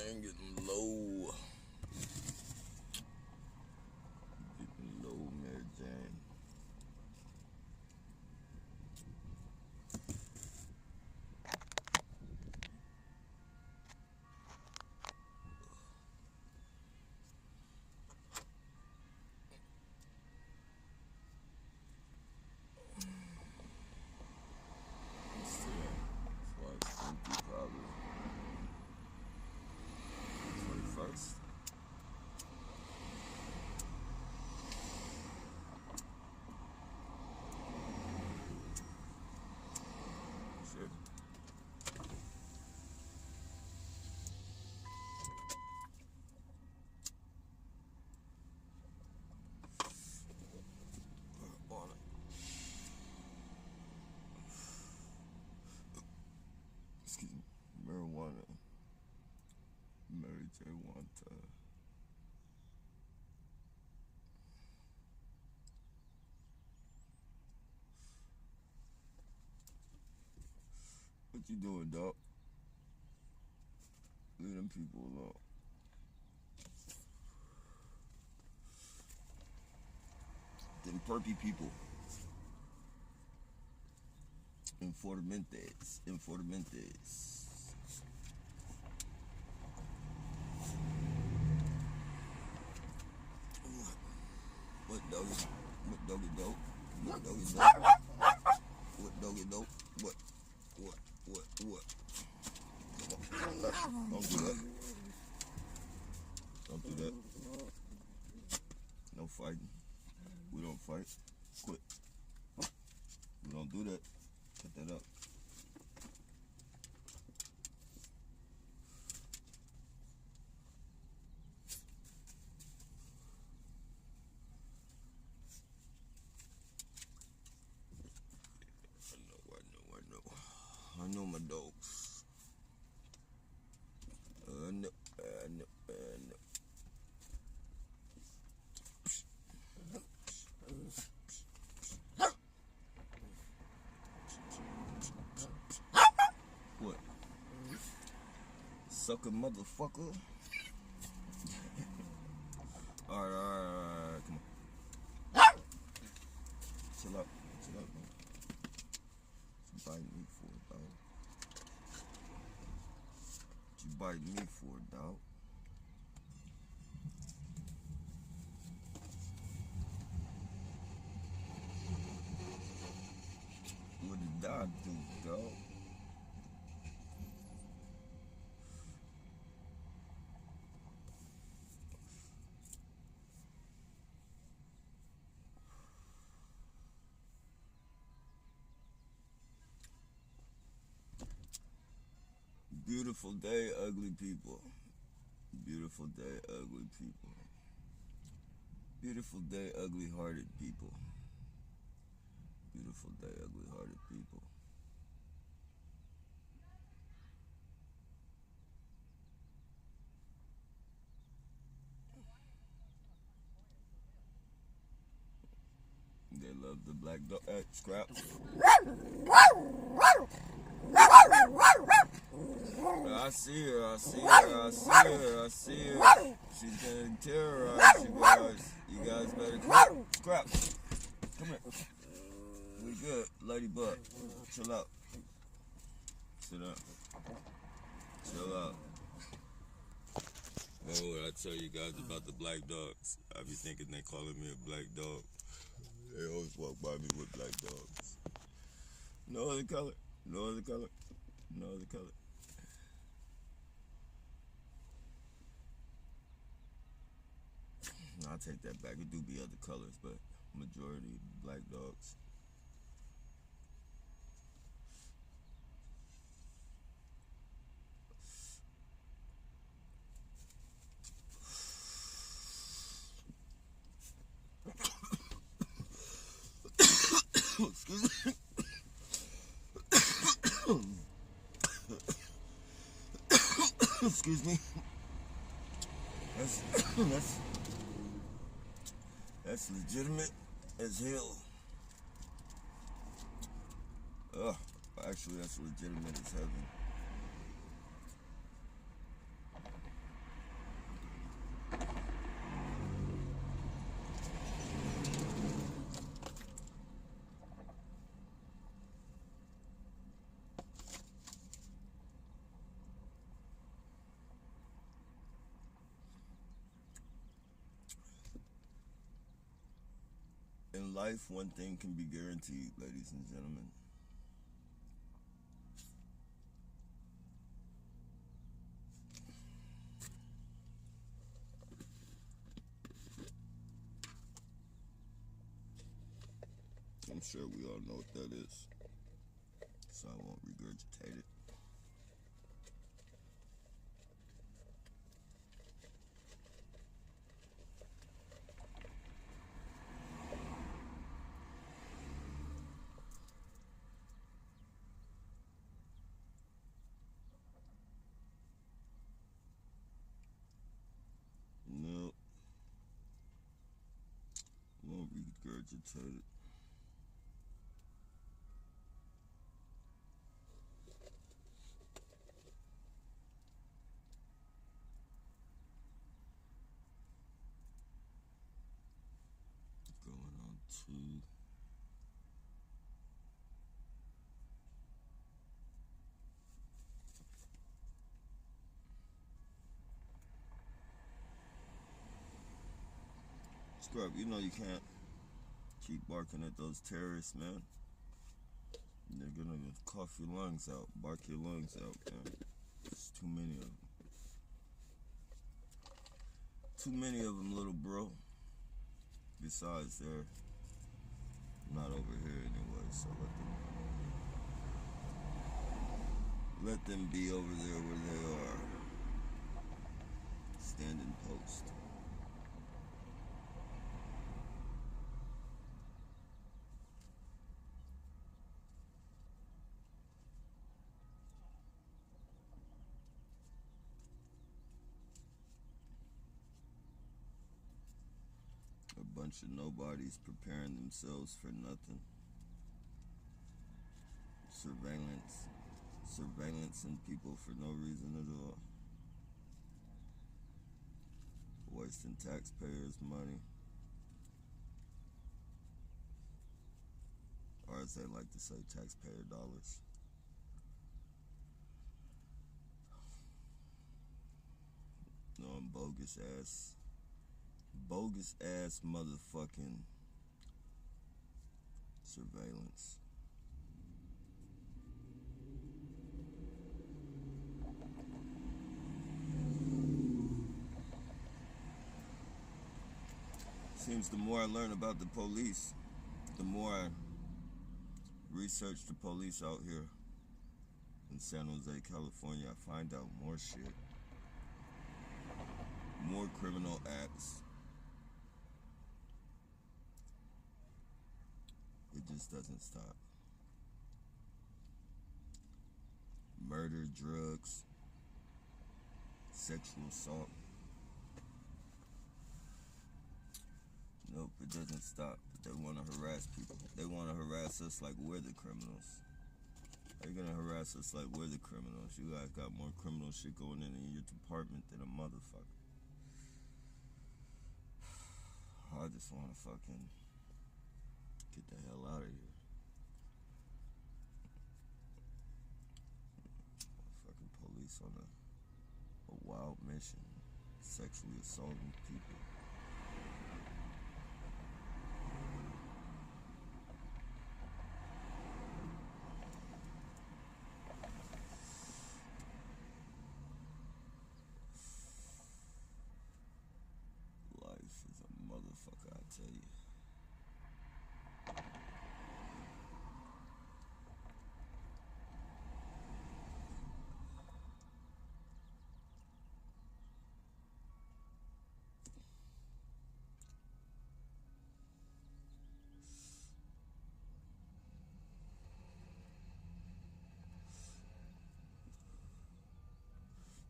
man. Getting low. Getting low, Mary Jane. Excuse me, marijuana, Mary J. Wanta. What you doing, dog? Leave them people alone. Them perpy people. Informentes. What doggy? What doggy dope? What doggy dope? What doggy dope? What? Don't do that. Don't do that. No fighting. We don't fight. Quit. We don't do that. Cut that up. I know my dogs. I know. What? Sucker motherfucker. Alright, come on. Chill out, man. You biting me for it, dog. You biting me for it, dog. What did I do, dog? Beautiful day, ugly people. Beautiful day, ugly people. Beautiful day, ugly-hearted people. Beautiful day, ugly-hearted people. They love the black dog. Hey, Scrap. I see her. She's getting terrorized, you guys. You guys better come. Scrap. Come here. We good, ladybug. Chill out. Sit down. Chill out. Oh, what I tell you guys about the black dogs? I be thinking they calling me a black dog. They always walk by me with black dogs. No other color. No other color. No other color. No, I take that back. It do be other colors, but majority black dogs. Excuse me. Excuse me. That's legitimate as hell. Actually, that's legitimate as heaven. life, one thing can be guaranteed, ladies and gentlemen. I'm sure we all know what that is, so I won't regurgitate it. No, won't regurgitate it. Going on to Scrub, you know you can't keep barking at those terrorists, man. They're gonna cough your lungs out, bark your lungs out, man. There's too many of them. Too many of them, little bro. Besides, they're not over here anyway, so let them be over there where they are. Standing post. A bunch of nobodies preparing themselves for nothing. Surveillancing people for no reason at all. Wasting taxpayers' money. Or as they like to say, taxpayer dollars. No, I'm bogus ass motherfucking surveillance. Seems the more I learn about the police, the more I research the police out here in San Jose, California, I find out more shit. More criminal acts. It just doesn't stop. Murder, drugs, sexual assault. Nope, it doesn't stop. They want to harass people. They want to harass us like we're the criminals. They're going to harass us like we're the criminals. You guys got more criminal shit going in your department than a motherfucker. I just want to fucking get the hell out of here. Fucking police on a wild mission, sexually assaulting people. Life is a motherfucker, I tell you.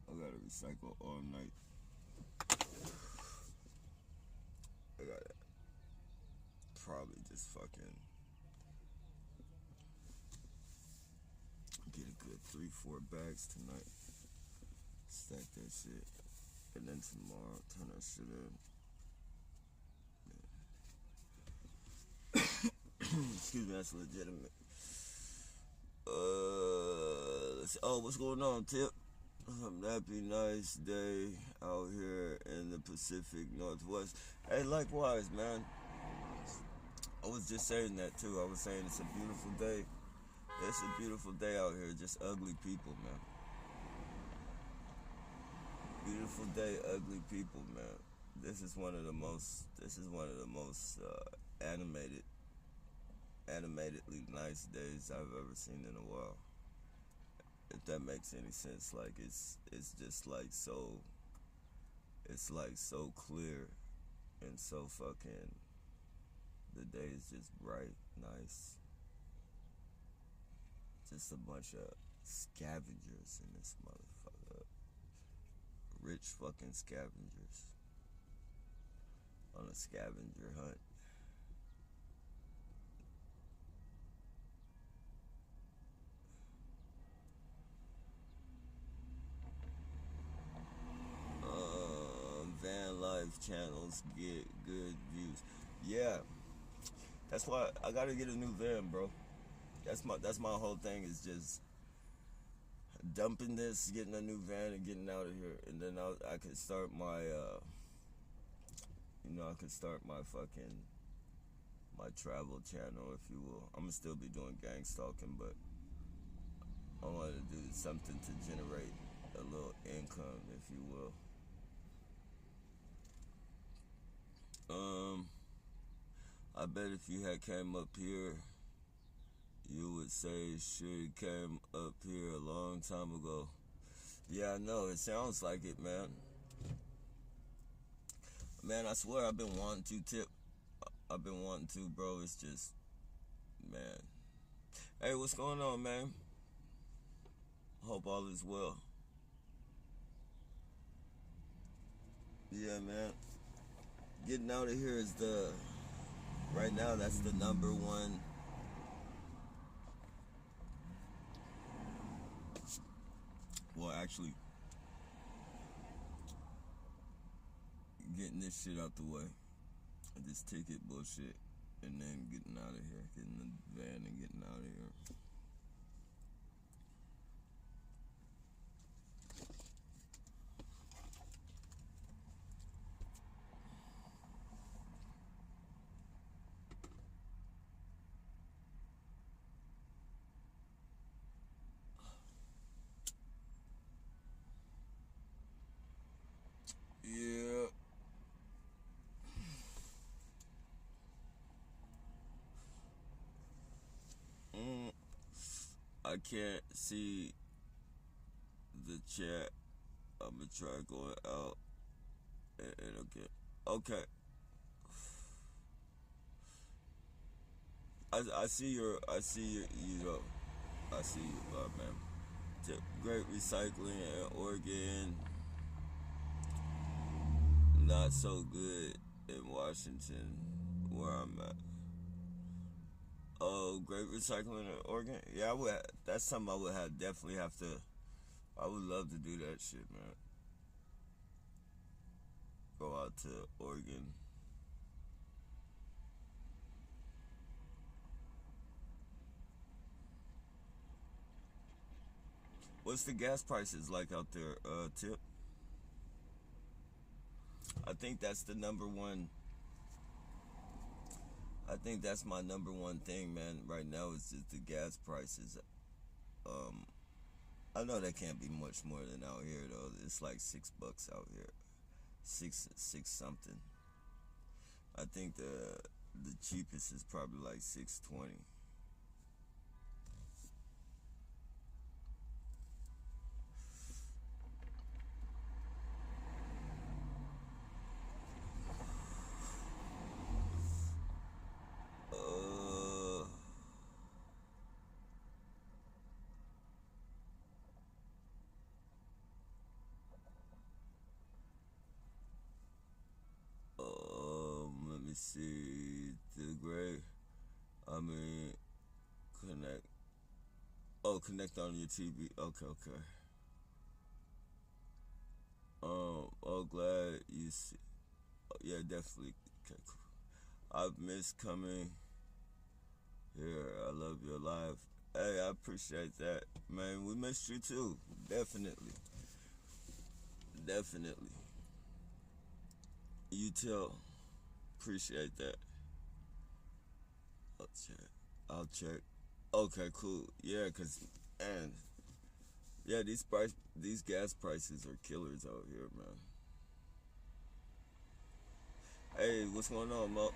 I gotta recycle all night. I gotta probably just fucking get a good 3-4 bags tonight. Stack that shit. And then tomorrow, turn that shit in. Excuse me, that's legitimate. What's going on, Tip? Happy nice day out here in the Pacific Northwest. Hey, likewise, man. I was just saying that too. I was saying it's a beautiful day. It's a beautiful day out here. Just ugly people, man. Beautiful day, ugly people, man. This is one of the most. This is one of the most animatedly nice days I've ever seen in a while. If that makes any sense, like it's just like so. It's like so clear and so fucking. The day is just bright, nice. Just a bunch of scavengers in this motherfucker. Rich fucking scavengers on a scavenger hunt. Van life channels get good views. Yeah, that's why I gotta get a new van, bro. That's my whole thing is just dumping this, getting a new van, and getting out of here, and then I could start my I could start my fucking my travel channel, if you will. I'm gonna still be doing gang stalking, but I want to do something to generate a little income, if you will. I bet if you had came up here, you would say shit came up here a long time ago. Yeah, I know. It sounds like it, man. Man, I swear I've been wanting to tip. I've been wanting to, bro. It's just, man. Hey, what's going on, man? Hope all is well. Yeah, man. Getting out of here is right now, that's the number one. Well, actually, getting this shit out the way. This ticket bullshit. And then getting out of here. Getting the van and getting out of here. Yeah. I can't see the chat. I'm gonna try going out and okay. Okay. I see your you know I see you, man. Great recycling in Oregon. Not so good in Washington, where I'm at. Oh, great recycling in Oregon. Yeah, I would. That's something I would definitely have to. I would love to do that shit, man. Go out to Oregon. What's the gas prices like out there, Tip? I think that's the number one. I think that's my number one thing, man. Right now is just the gas prices. Um, I know that can't be much more than out here though. It's like $6 out here, six something. I think the cheapest is probably like 6.20. Let me see. The great. I mean, connect. Oh, connect on your TV. Okay, okay. Oh, glad you see. Oh, yeah, definitely. Okay, cool. I've missed coming here. I love your life. Hey, I appreciate that, man. We missed you too. Definitely, definitely. You too. Appreciate that. I'll check. Okay, cool. Yeah, cause and yeah, these gas prices are killers out here, man. Hey, what's going on, Mo?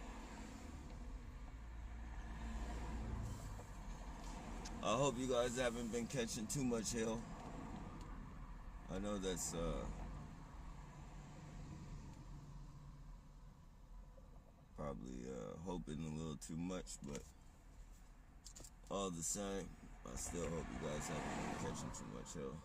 I hope you guys haven't been catching too much hell. I know that's probably hoping a little too much, but all the same, I still hope you guys haven't been catching too much hell.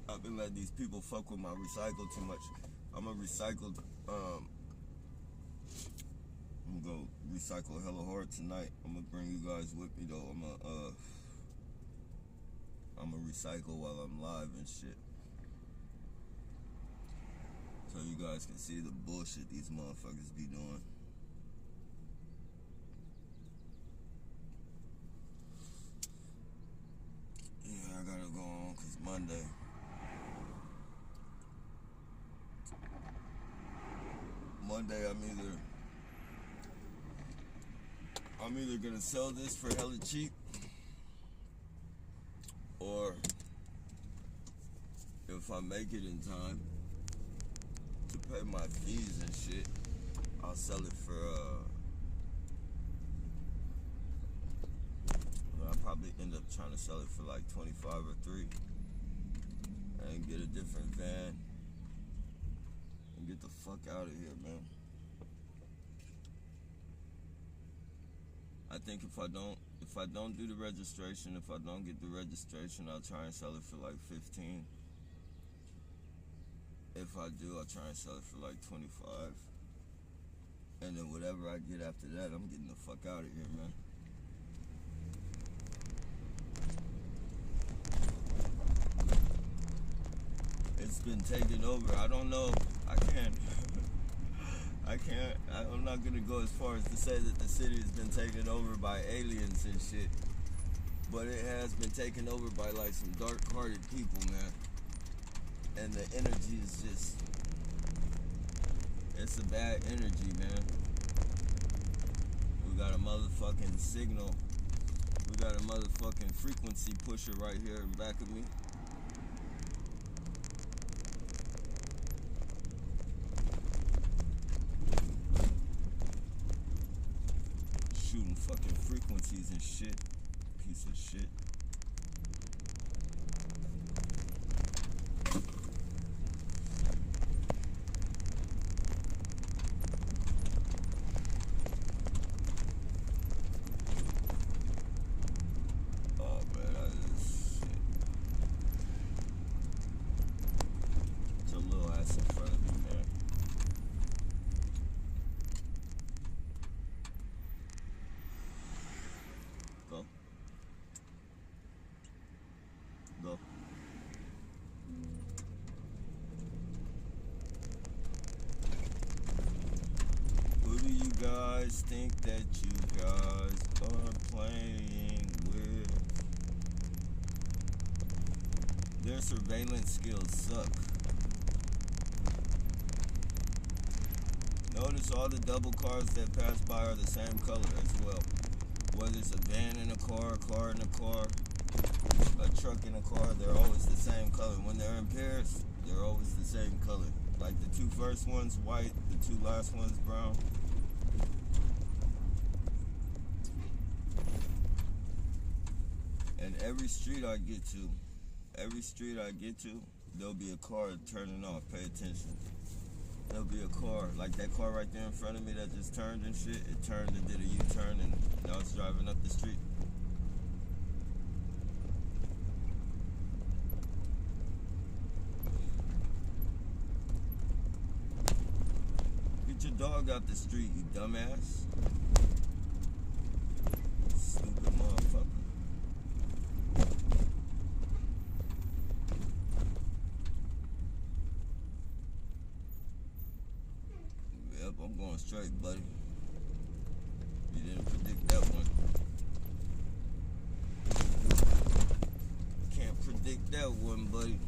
I've been letting these people fuck with my recycle too much. I'm a recycled, I'm gonna go recycle hella hard tonight. I'm gonna bring you guys with me though. I'm gonna recycle while I'm live and shit. So you guys can see the bullshit these motherfuckers be doing. Yeah, I gotta go on cause Monday. Monday I'm either gonna sell this for hella cheap, or if I make it in time to pay my fees and shit, I'll sell it for I'll probably end up trying to sell it for like 25 or 3 and get a different van and get the fuck out of here, man. I think if I don't do the registration, if I don't get the registration, I'll try and sell it for like 15. If I do, I'll try and sell it for like 25. And then whatever I get after that, I'm getting the fuck out of here, man. It's been taken over. I don't know. I'm not gonna go as far as to say that the city has been taken over by aliens and shit. But it has been taken over by like some dark-hearted people, man. And the energy is just, it's a bad energy, man. We got a motherfucking signal. We got a motherfucking frequency pusher right here in back of me. Shooting fucking frequencies and shit. Piece of shit. Think that you guys are playing with. Their surveillance skills suck. Notice all the double cars that pass by are the same color as well. Whether it's a van in a car in a car, a truck in a car, they're always the same color. When they're in pairs, they're always the same color. Like the 2 first ones white, the 2 last ones brown. And every street I get to, there'll be a car turning off. Pay attention. There'll be a car, like that car right there in front of me that just turned and shit. It turned and did a U-turn and now it's driving up the street. Get your dog out the street, you dumbass. Stupid motherfucker. straight, buddy. You didn't predict that one. Can't predict that one, buddy.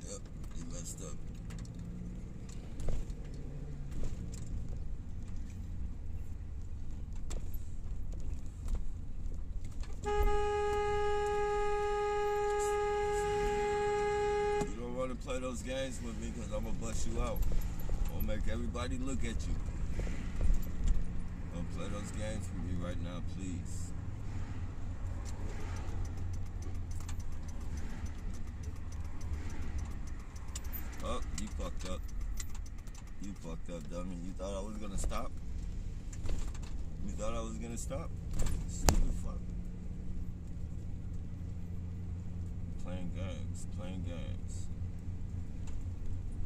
Yep, you messed up. You don't want to play those games with me because I'm going to bust you out. I'm going to make everybody look at you. Don't play those games with me right now, please. Oh, you fucked up. You fucked up, dummy. You thought I was gonna stop? You thought I was gonna stop? Stupid fuck. Playing games, playing games.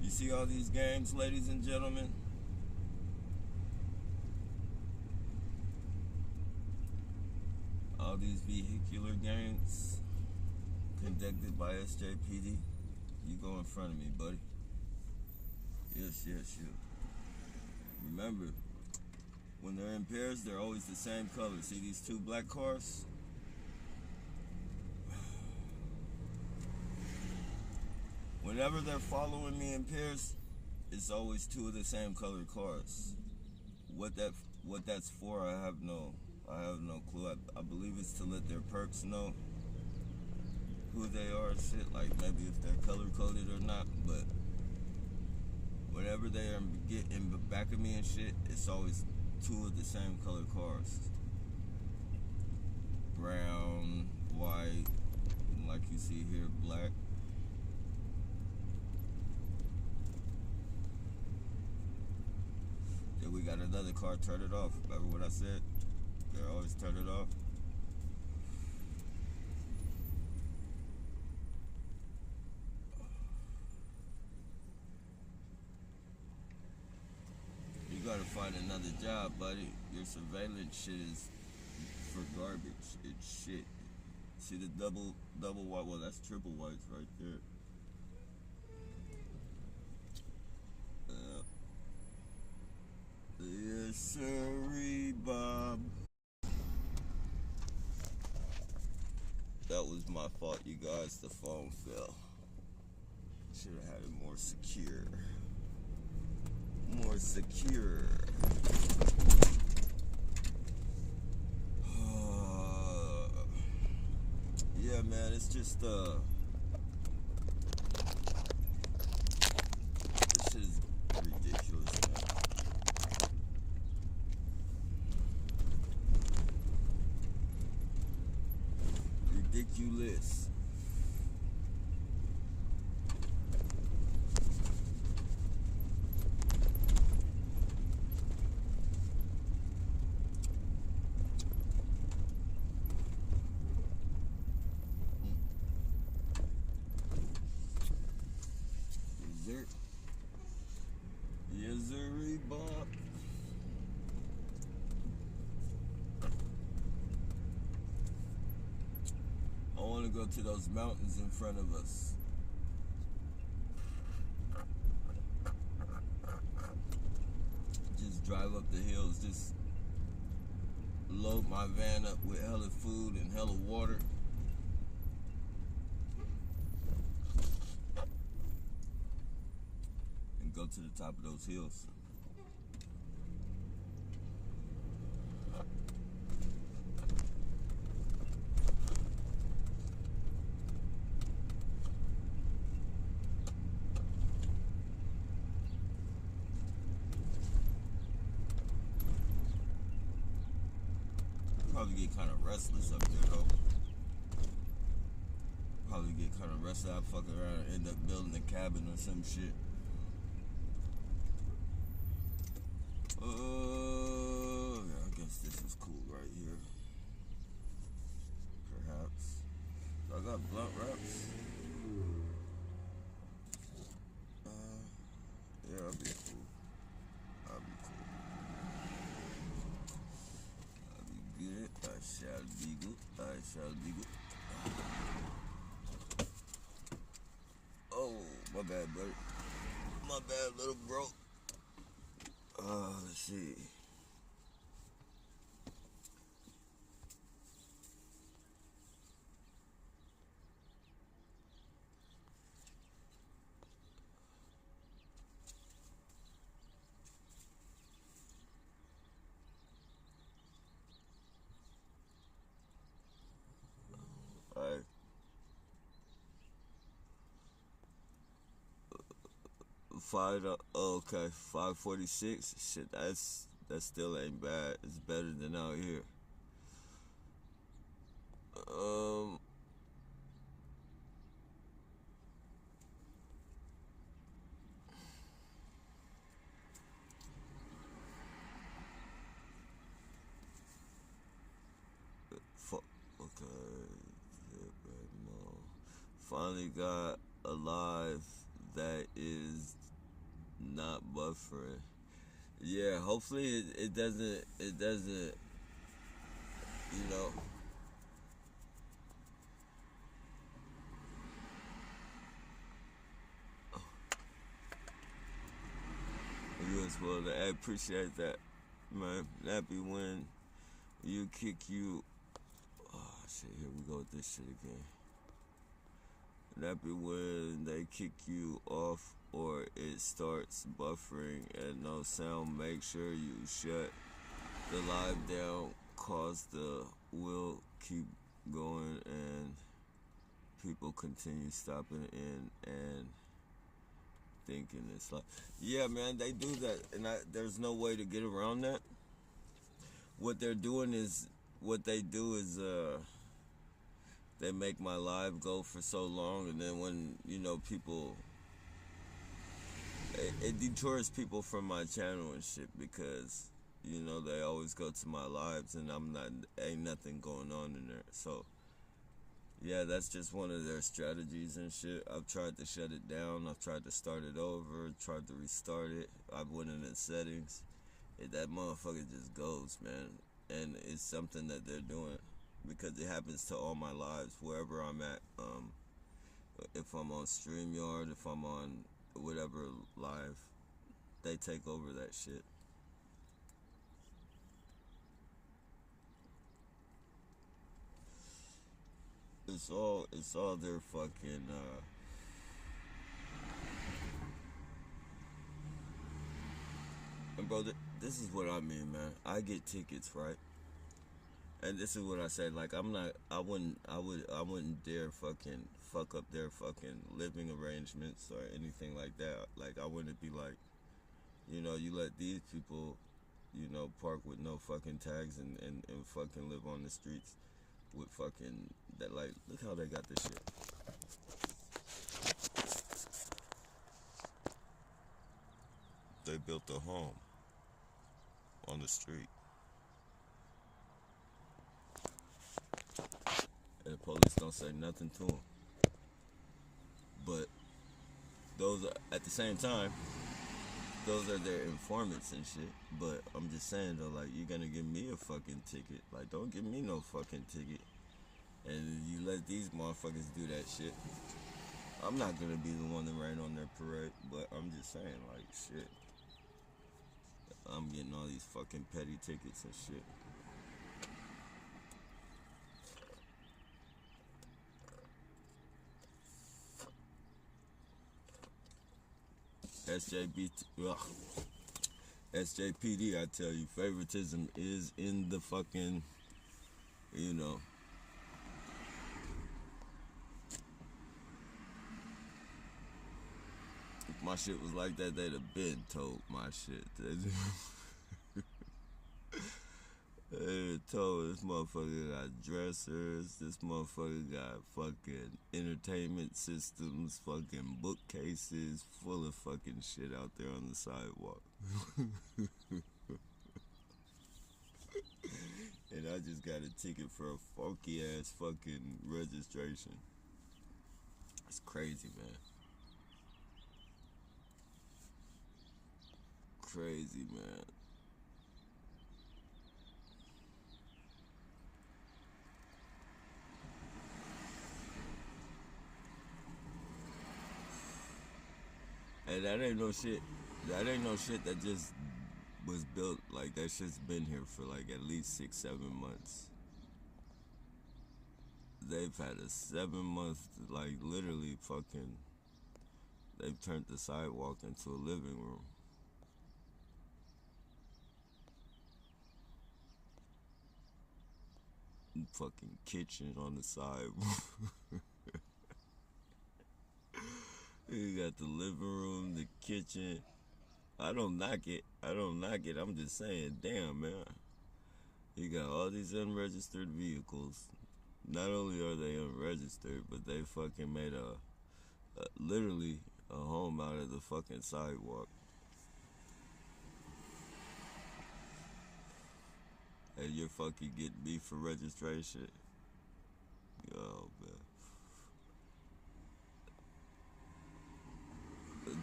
You see all these games, ladies and gentlemen? All these vehicular games conducted by SJPD. You go in front of me, buddy. Yes, yes, you. Remember, when they're in pairs, they're always the same color. See these two black cars? Whenever they're following me in pairs, it's always two of the same colored cars. What that's for, I have no clue. I believe it's to let their perks know who they are and shit, like maybe if they're color coded or not, but whenever they are in the back of me and shit, it's always two of the same color cars. Brown, white, and like you see here, black. Then we got another car, turn it off. Remember what I said? They always turn it off. You gotta find another job, buddy. Your surveillance shit is for garbage. It's shit. See the double white? Well, that's triple whites right there. Yes, sirree, Bob. That was my fault, you guys. The phone fell. Should have had it more secure. More secure. Yeah, man, it's just this shit is ridiculous, man. Ridiculous. Yes, sirree, Bob. I want to go to those mountains in front of us. Just drive up the hills. Just load my van up with hella food and hella water. And go to the top of those hills. Probably get kind of restless up there though. Probably get kind of restless. I'll fuck around and end up building a cabin or some shit. shall be good. I shall be good. Oh, my bad, buddy. My bad, little bro. Let's see. Alright. Okay, 546. Shit, that still ain't bad. It's better than out here. Um, okay. No. Finally got a live that is not buffering. Yeah, hopefully it doesn't, you know. You as well. I appreciate that, man. That be when you kick you. Oh shit! Here we go with this shit again. That be when they kick you off or it starts buffering and no sound. Make sure you shut the live down. Cause the will keep going and people continue stopping in and thinking it's like, yeah, man, they do that, and there's no way to get around that. What they're doing is, what they do is, they make my live go for so long, and then when people, it detours people from my channel and shit because they always go to my lives, and ain't nothing going on in there. So yeah, that's just one of their strategies and shit. I've tried to shut it down. I've tried to start it over. Tried to restart it. I've went in the settings. That motherfucker just goes, man. And it's something that they're doing because it happens to all my lives wherever I'm at. If I'm on StreamYard, if I'm on whatever live, they take over that shit. It's all their fucking and bro, this is what I mean, man. I get tickets, right? And this is what I say, like I wouldn't dare fucking fuck up their fucking living arrangements or anything like that. Like I wouldn't be like, you let these people, park with no fucking tags and fucking live on the streets with fucking that. Like, look how they got this shit. They built a home on the street, and the police don't say nothing to them. But those are, at the same time, those are their informants and shit. But I'm just saying though, like, you're gonna give me a fucking ticket. Like, don't give me no fucking ticket. And you let these motherfuckers do that shit. I'm not gonna be the one to rain on their parade, but I'm just saying, like, shit. I'm getting all these fucking petty tickets and shit. SJPD, I tell you, favoritism is in the fucking, you know. If my shit was like that, they'd have been told my shit. They told this motherfucker got dressers, this motherfucker got fucking entertainment systems, fucking bookcases, full of fucking shit out there on the sidewalk. And I just got a ticket for a funky ass fucking registration. It's crazy, man. Crazy, man. that ain't no shit. That ain't no shit that just was built. Like, that shit's been here for like at least 6-7 months. They've had a 7 month, like, literally fucking. They've turned the sidewalk into a living room. Fucking kitchen on the side. You got the living room, the kitchen. I don't knock it. I don't knock it. I'm just saying, damn, man. You got all these unregistered vehicles. Not only are they unregistered, but they fucking made literally a home out of the fucking sidewalk. And you're fucking getting me for registration. Oh, man.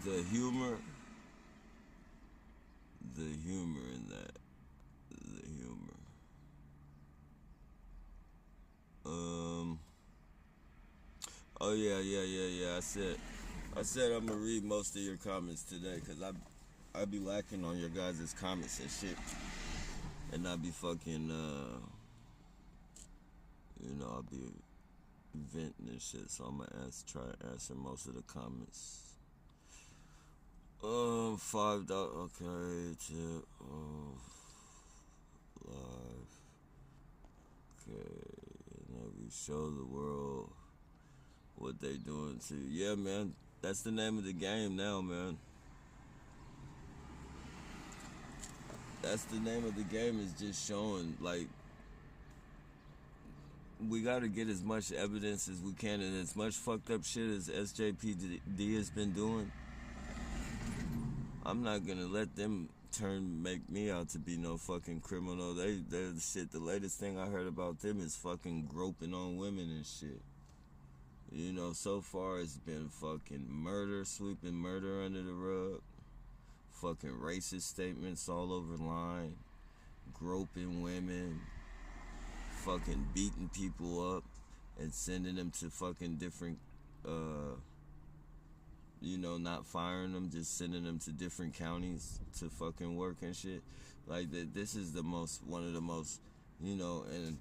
The humor in that, the humor. Oh yeah. I said I'm gonna read most of your comments today, cause I be lacking on your guys' comments and shit, and I be fucking I'll be venting and shit. So I'm gonna try and answer most of the comments. $5. Okay, tip. Live. Okay, and we show the world what they doing to you. Yeah, man, that's the name of the game now, man. That's the name of the game, is just showing, like, we gotta get as much evidence as we can, and as much fucked up shit as SJPD has been doing. I'm not gonna let them make me out to be no fucking criminal. They're the shit. The latest thing I heard about them is fucking groping on women and shit. You know, so far it's been fucking murder, sweeping murder under the rug, fucking racist statements all over the line, groping women, fucking beating people up and sending them to fucking different, not firing them, just sending them to different counties to fucking work and shit. Like, this is one of the most, and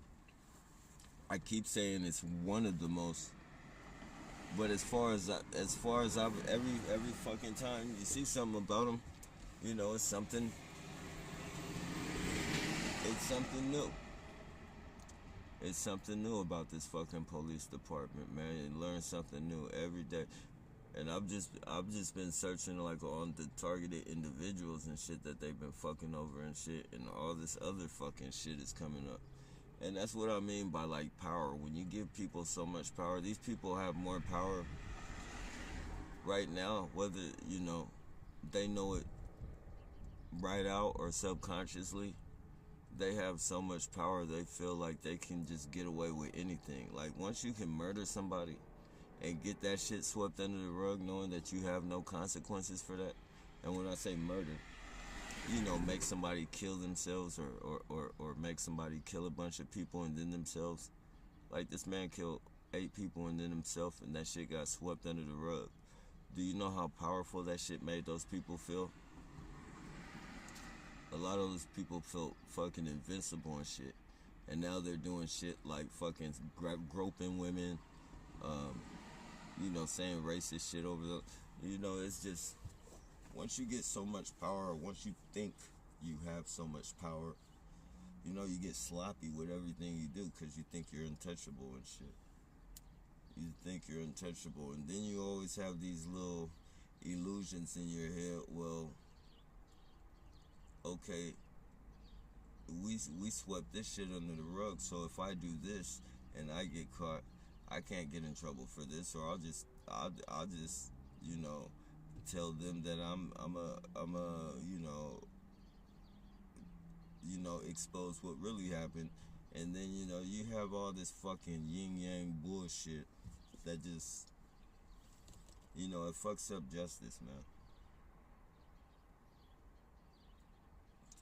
I keep saying it's one of the most. But as far as I've every fucking time you see something about them, it's something new. It's something new about this fucking police department, man. And learn something new every day. And I've just been searching, like, on the targeted individuals and shit that they've been fucking over and shit, and all this other fucking shit is coming up. And that's what I mean by, like, power. When you give people so much power, these people have more power right now, whether, they know it right out or subconsciously. They have so much power, they feel like they can just get away with anything. Like, once you can murder somebody and get that shit swept under the rug, knowing that you have no consequences for that. And when I say murder, make somebody kill themselves, or make somebody kill a bunch of people and then themselves. Like, this man killed 8 people and then himself, and that shit got swept under the rug. Do you know how powerful that shit made those people feel? A lot of those people felt fucking invincible and shit. And now they're doing shit like fucking groping women, saying racist shit over the, it's just, once you get so much power, or once you think you have so much power, you get sloppy with everything you do, because you think you're untouchable and shit. You think you're untouchable, and then you always have these little illusions in your head. Well, okay, we swept this shit under the rug, so if I do this and I get caught, I can't get in trouble for this, or I'll just tell them that I'm expose what really happened. And then you have all this fucking yin yang bullshit that just it fucks up justice, man.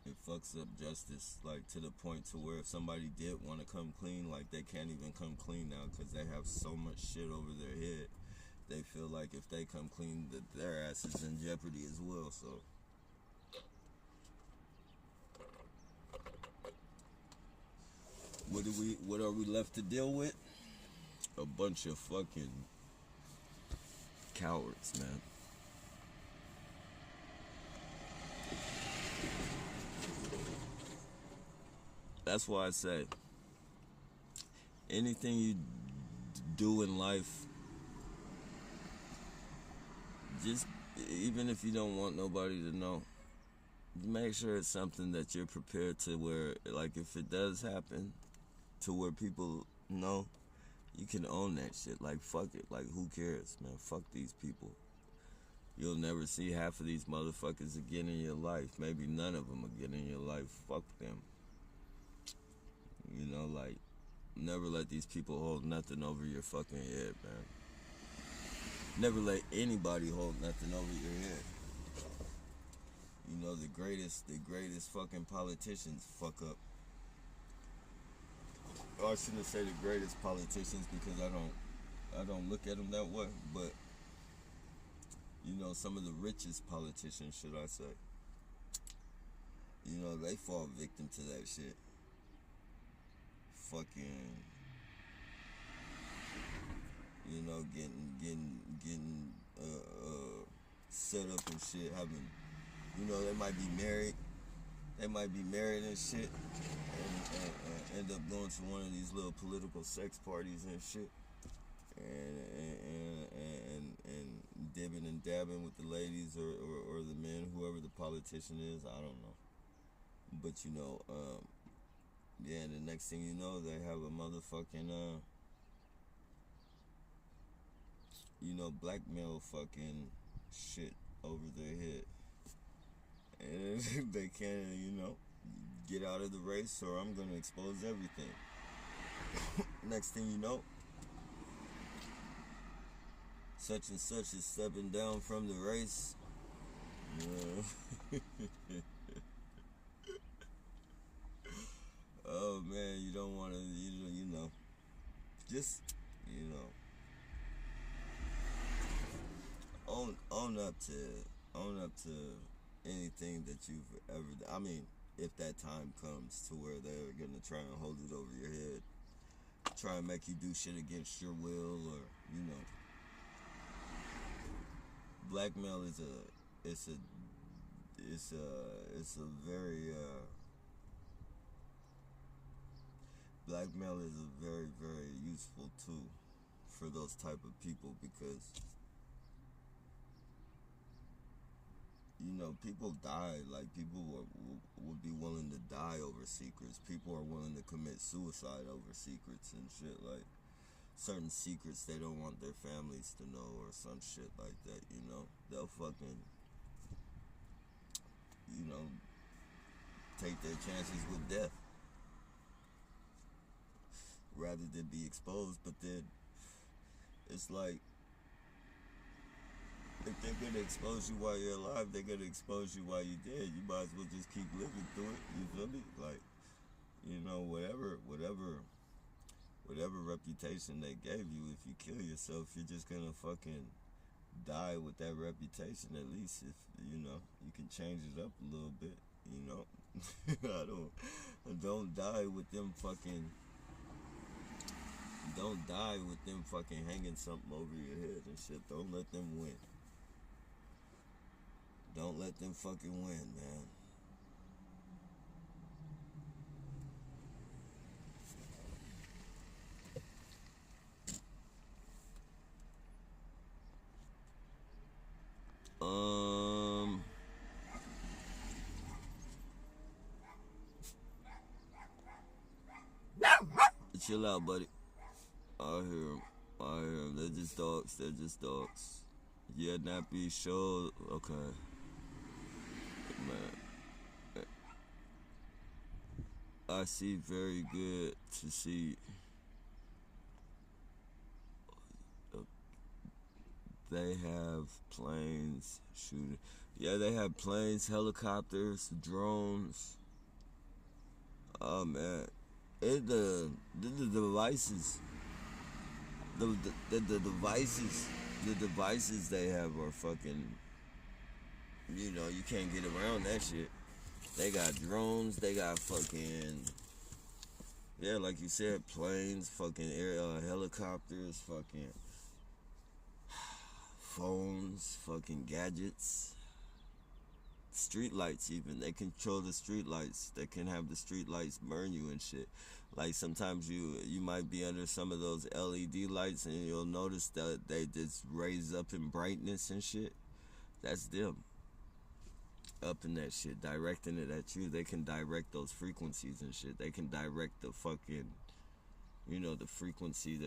It fucks up justice, like, to the point to where if somebody did want to come clean, like, they can't even come clean now, because they have so much shit over their head they feel like if they come clean, that their ass is in jeopardy as well. So, what are we left to deal with? A bunch of fucking cowards, man. That's why I say anything you do in life, just even if you don't want nobody to know, make sure it's something that you're prepared to where, like, if it does happen to where people know, you can own that shit. Like, fuck it. Like, who cares, man? Fuck these people. You'll never see half of these motherfuckers again in your life. Maybe none of them again in your life. Fuck them. You know, like, never let these people hold nothing over your fucking head, man. Never let anybody hold nothing over your head. You know, the greatest fucking politicians fuck up. Or I shouldn't say the greatest politicians because I don't look at them that way, but you know, some of the richest politicians, should I say, you know, they fall victim to that shit. Fucking, you know, getting set up and shit, having, you know, they might be married and shit, and end up going to one of these little political sex parties and shit, and dibbing and dabbing with the ladies or the men, whoever the politician is, I don't know. But you know, yeah, and the next thing you know, they have a motherfucking, you know, blackmail fucking shit over their head. And they can't, you know, get out of the race or I'm going to expose everything. Next thing you know, such and such is stepping down from the race. Oh man, you don't want to, you know, just, you know, own up to anything that you've ever, I mean, if that time comes to where they're gonna try and hold it over your head, try and make you do shit against your will, or, you know, blackmail is a very, blackmail is a very, very useful tool for those type of people because, you know, people die. Like, people would be willing to die over secrets. People are willing to commit suicide over secrets and shit. Like, certain secrets they don't want their families to know or some shit like that, you know. They'll fucking, you know, take their chances with death rather than be exposed. But then it's like, if they're gonna expose you while you're alive, they're gonna expose you while you're dead. You might as well just keep living through it. You feel me? Like, you know, whatever reputation they gave you, if you kill yourself, you're just gonna fucking die with that reputation. At least, if you know, you can change it up a little bit. You know, don't die with them fucking. Don't die with them fucking hanging something over your head and shit. Don't let them win. Don't let them fucking win, man. Chill out, buddy. I hear them. They're just dogs. Yeah, nappy, show. Okay. Man. I see very good to see. They have planes shooting. Yeah, they have planes, helicopters, drones. Oh man, the devices, the devices The devices they have are fucking, you know, you can't get around that shit. They got drones, they got fucking, yeah, like you said, planes, fucking air, helicopters, fucking phones, fucking gadgets, street lights. Even they control the street lights. They can have the street lights burn you and shit. Like sometimes you might be under some of those LED lights and you'll notice that they just raise up in brightness and shit. That's them up in that shit, directing it at you. They can direct those frequencies and shit. They can direct the fucking, you know, the frequency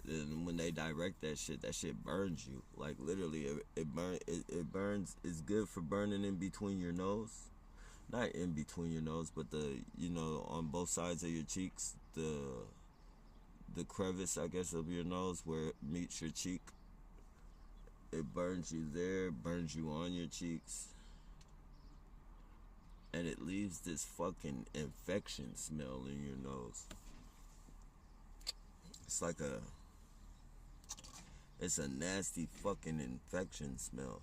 and when they direct that shit burns you. Like literally, it burns. It's good for burning in between your nose, not in between your nose, but you know, on both sides of your cheeks, the crevice, I guess, of your nose where it meets your cheek. It burns you there, burns you on your cheeks. And it leaves this fucking infection smell in your nose. It's a nasty fucking infection smell.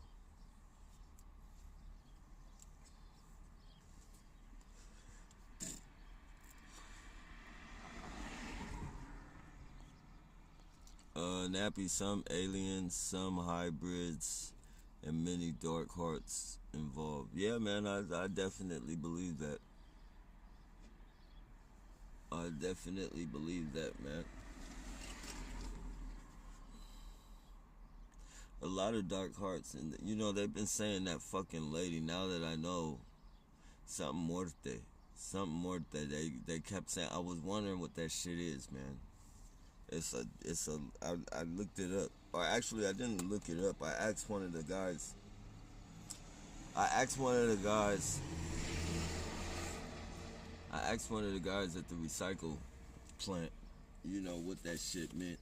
Nappy, some aliens, some hybrids, and many dark hearts involved. Yeah, man, I definitely believe that. I definitely believe that, man. A lot of dark hearts, and you know, they've been saying that fucking lady. Now that I know, something muerte. They kept saying. I was wondering what that shit is, man. I looked it up. Or actually, I didn't look it up. I asked one of the guys. I asked one of the guys at the recycle plant, you know, what that shit meant.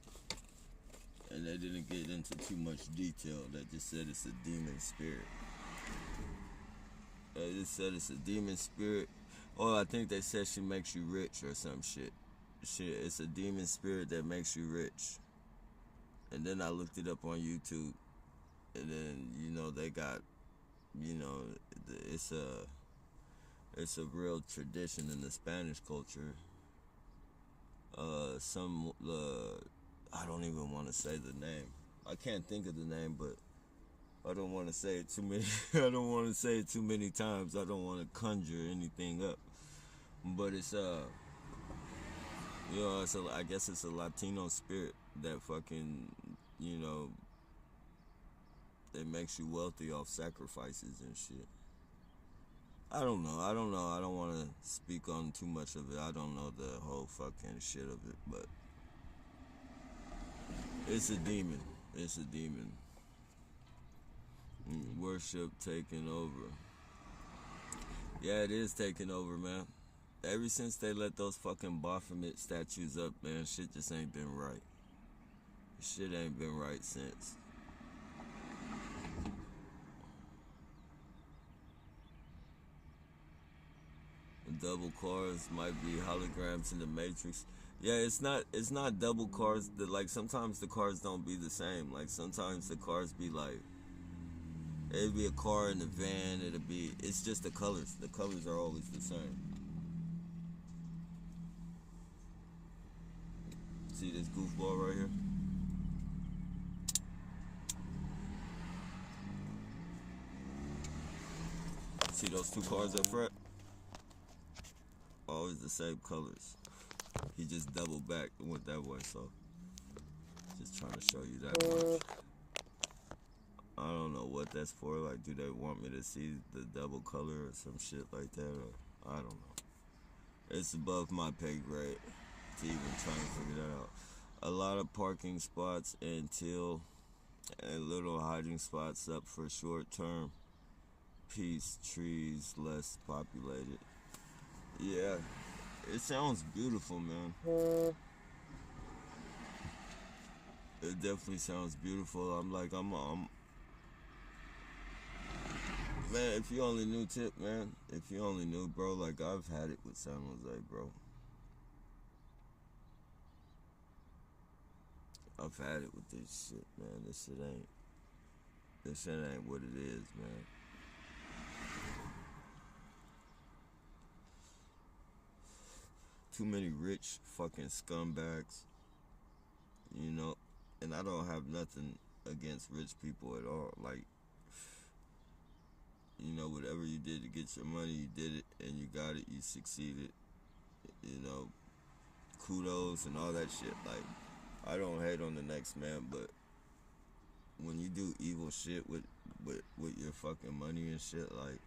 And they didn't get into too much detail. They just said it's a demon spirit. They just said it's a demon spirit. Oh, I think they said she makes you rich or some shit. It's a demon spirit that makes you rich. And then I looked it up on YouTube. And then, you know, they got, you know, it's a real tradition in the Spanish culture. I don't even want to say the name. I can't think of the name, but I don't want to say it too many. I don't want to say it too many times. I don't want to conjure anything up. But it's you know, I guess it's a Latino spirit that fucking, you know, it makes you wealthy off sacrifices and shit. I don't know. I don't want to speak on too much of it. I don't know the whole fucking shit of it, but it's a demon. It's a demon. Worship taking over. Yeah, it is taking over, man. Ever since they let those fucking Baphomet statues up, man, shit just ain't been right. Shit ain't been right since. Double cars might be holograms in the Matrix. Yeah, it's not double cars. Like sometimes the cars don't be the same. Like sometimes the cars be like, it'll be a car in the van. It's just the colors. The colors are always the same. See this goofball right here? See those two cars up front? Always the same colors. He just doubled back and went that way, so just trying to show you that much. I don't know what that's for. Like, do they want me to see the double color or some shit like that? Or I don't know. It's above my pay grade to even try and figure that out. A lot of parking spots and little hiding spots up for short term. Peace, trees, less populated. Yeah, it sounds beautiful, man. It definitely sounds beautiful. I'm man, if you only knew, Tip, man. If you only knew, bro, like, I've had it with San Jose, bro. I've had it with this shit, man. This shit ain't what it is, man. Too many rich fucking scumbags, you know. And I don't have nothing against rich people at all. Like, you know, whatever you did to get your money, you did it, and you got it, you succeeded. You know, kudos and all that shit. Like, I don't hate on the next man, but when you do evil shit with your fucking money and shit, like,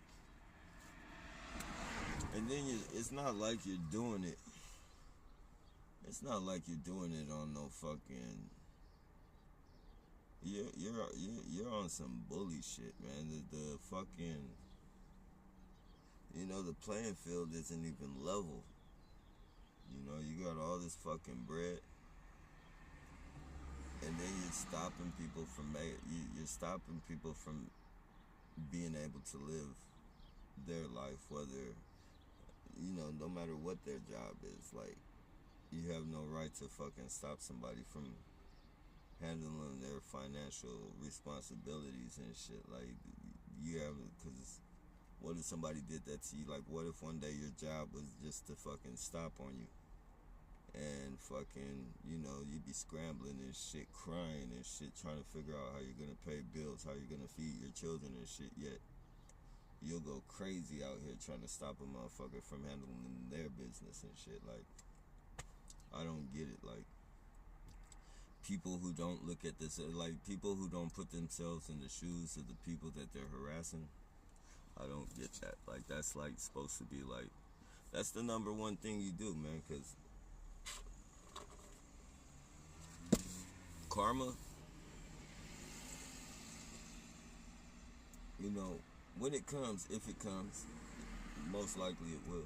and then it's not like you're doing it. It's not like you're doing it on no fucking. You're on some bully shit, man. The fucking, you know, the playing field isn't even level. You know, you got all this fucking bread, and then you're stopping people from you're stopping people from being able to live their life, whether, you know, no matter what their job is. Like, you have no right to fucking stop somebody from handling their financial responsibilities and shit. Like, you have, because what if somebody did that to you? Like, what if one day your job was just to fucking stop on you? And fucking, you know, you'd be scrambling and shit, crying and shit, trying to figure out how you're gonna pay bills, how you're gonna feed your children and shit, yet you'll go crazy out here trying to stop a motherfucker from handling their business and shit. Like, I don't get it. Like, people who don't look at this, like, people who don't put themselves in the shoes of the people that they're harassing, I don't get that. Like, that's, like, supposed to be, like, that's the number one thing you do, man, because karma, you know, when it comes, if it comes, most likely it will.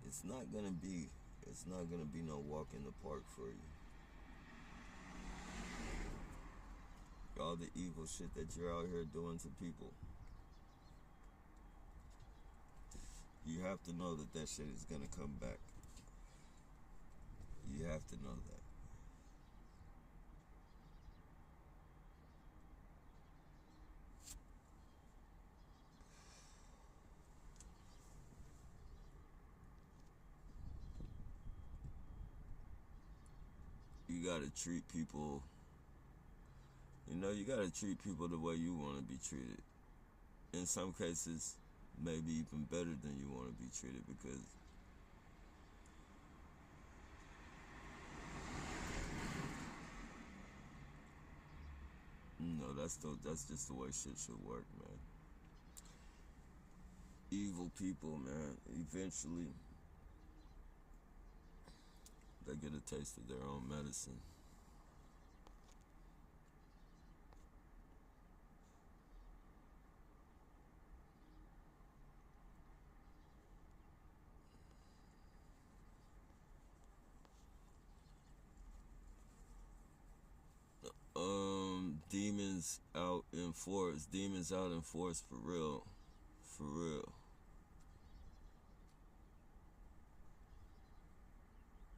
It's not gonna be no walk in the park for you. All the evil shit that you're out here doing to people, you have to know that that shit is gonna come back. You have to know that. You gotta treat people, you know, you gotta treat people the way you want to be treated. In some cases, maybe even better than you want to be treated, because you know, that's just the way shit should work, man. Evil people, man, eventually they get a taste of their own medicine. Demons out in force. Demons out in force for real. For real.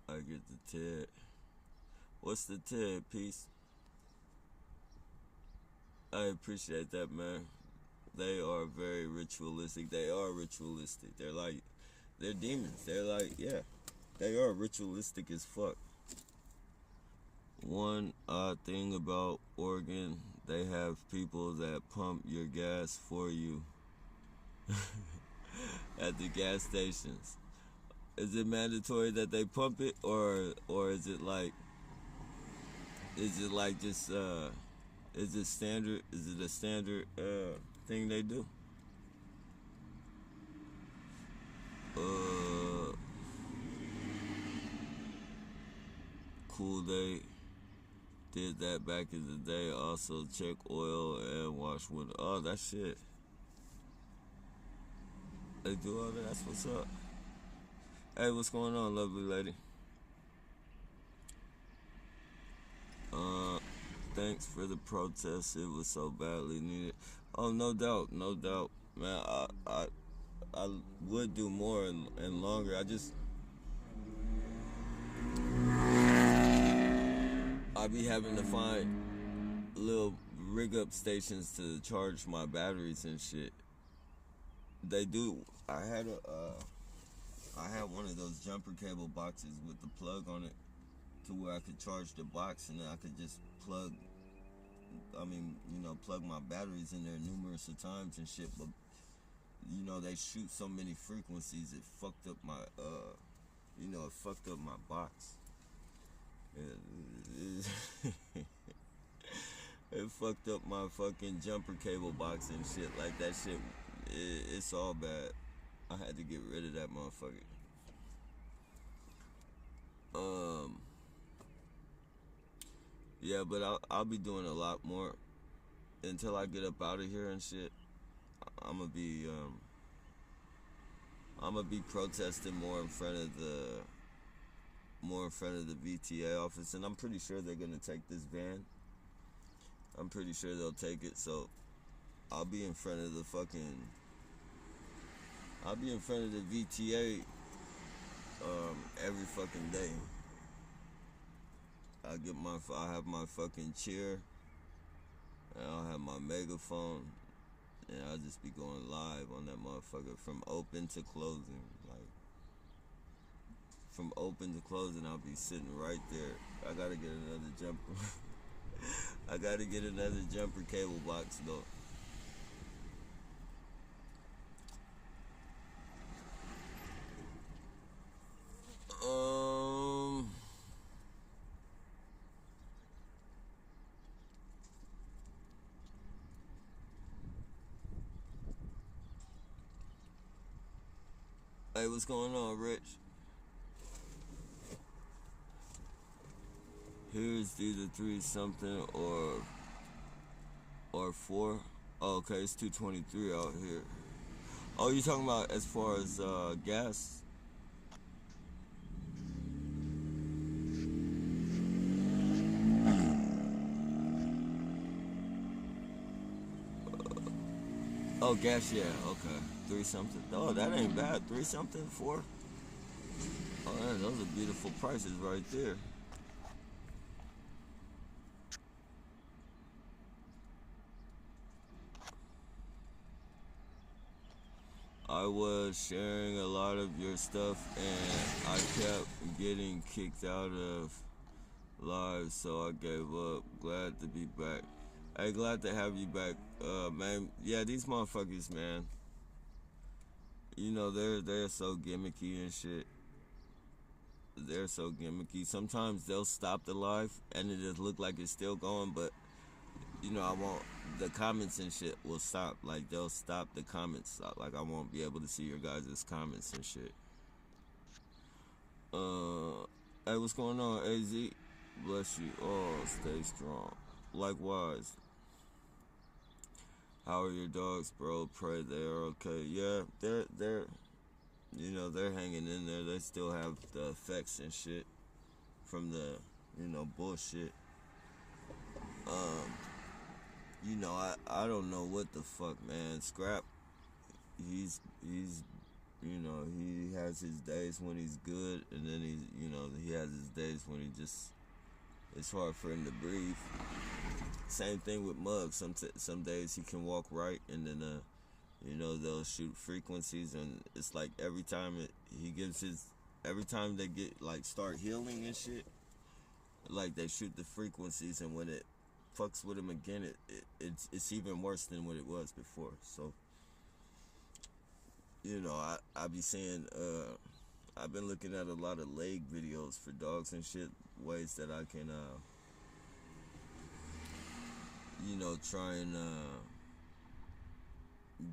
I get the TED. What's the TED piece? I appreciate that, man. They are very ritualistic. They are ritualistic. They're like, they're demons. They're like, yeah, they are ritualistic as fuck. One odd thing about Oregon, they have people that pump your gas for you at the gas stations. Is it mandatory that they pump it, or is it like just is it standard? Is it a standard thing they do? Cool Day did that back in the day. Also check oil and wash window. Oh, that shit. They do all that. That's what's up. Hey, what's going on, lovely lady? Thanks for the protest. It was so badly needed. Oh, no doubt, no doubt, man. I would do more and longer. I be having to find little rig up stations to charge my batteries and shit. They do. I had one of those jumper cable boxes with the plug on it, to where I could charge the box and then I could just plug my batteries in there numerous of times and shit. But they shoot so many frequencies, it fucked up my box. It fucked up my fucking jumper cable box and shit. Like that shit, it's all bad. I had to get rid of that motherfucker. Yeah, but I'll be doing a lot more until I get up out of here and shit. I'm gonna be protesting more in front of the VTA office, and I'm pretty sure they're gonna take this van. I'm pretty sure they'll take it, so I'll be in front of the VTA every fucking day. I have my fucking chair, and I'll have my megaphone, and I'll just be going live on that motherfucker from open to closing. Like, from open to closing, I'll be sitting right there. I gotta get another jumper. I gotta get another jumper cable box though. Hey, what's going on, Rich? Here's either 3 something or 4. Oh, okay, it's 223 out here. Oh, you talking about as far as gas? Oh, gas, yeah, okay. 3 something. Oh, that ain't bad. 3 something, 4. Oh, man, those are beautiful prices right there. I was sharing a lot of your stuff, and I kept getting kicked out of live, so I gave up. Glad to be back. Hey, glad to have you back, man. Yeah, these motherfuckers, man. They're so gimmicky and shit. They're so gimmicky. Sometimes they'll stop the live, and it just look like it's still going, but the comments and shit will stop. Like, they'll stop the comments. Like, I won't be able to see your guys' comments and shit. Hey, what's going on, AZ? Bless you all. Stay strong. Likewise. How are your dogs, bro? Pray they are okay. Yeah, they're hanging in there. They still have the effects and shit from the, bullshit. I don't know what the fuck, man. Scrap, he has his days when he's good, and then he has his days when it's hard for him to breathe. Same thing with Mug. Some days he can walk right, and then they'll shoot frequencies, and it's like every time they get like start healing and shit, like they shoot the frequencies, and when it fucks with him again, it's even worse than what it was before. So I be saying I've been looking at a lot of leg videos for dogs and shit, ways that I can try and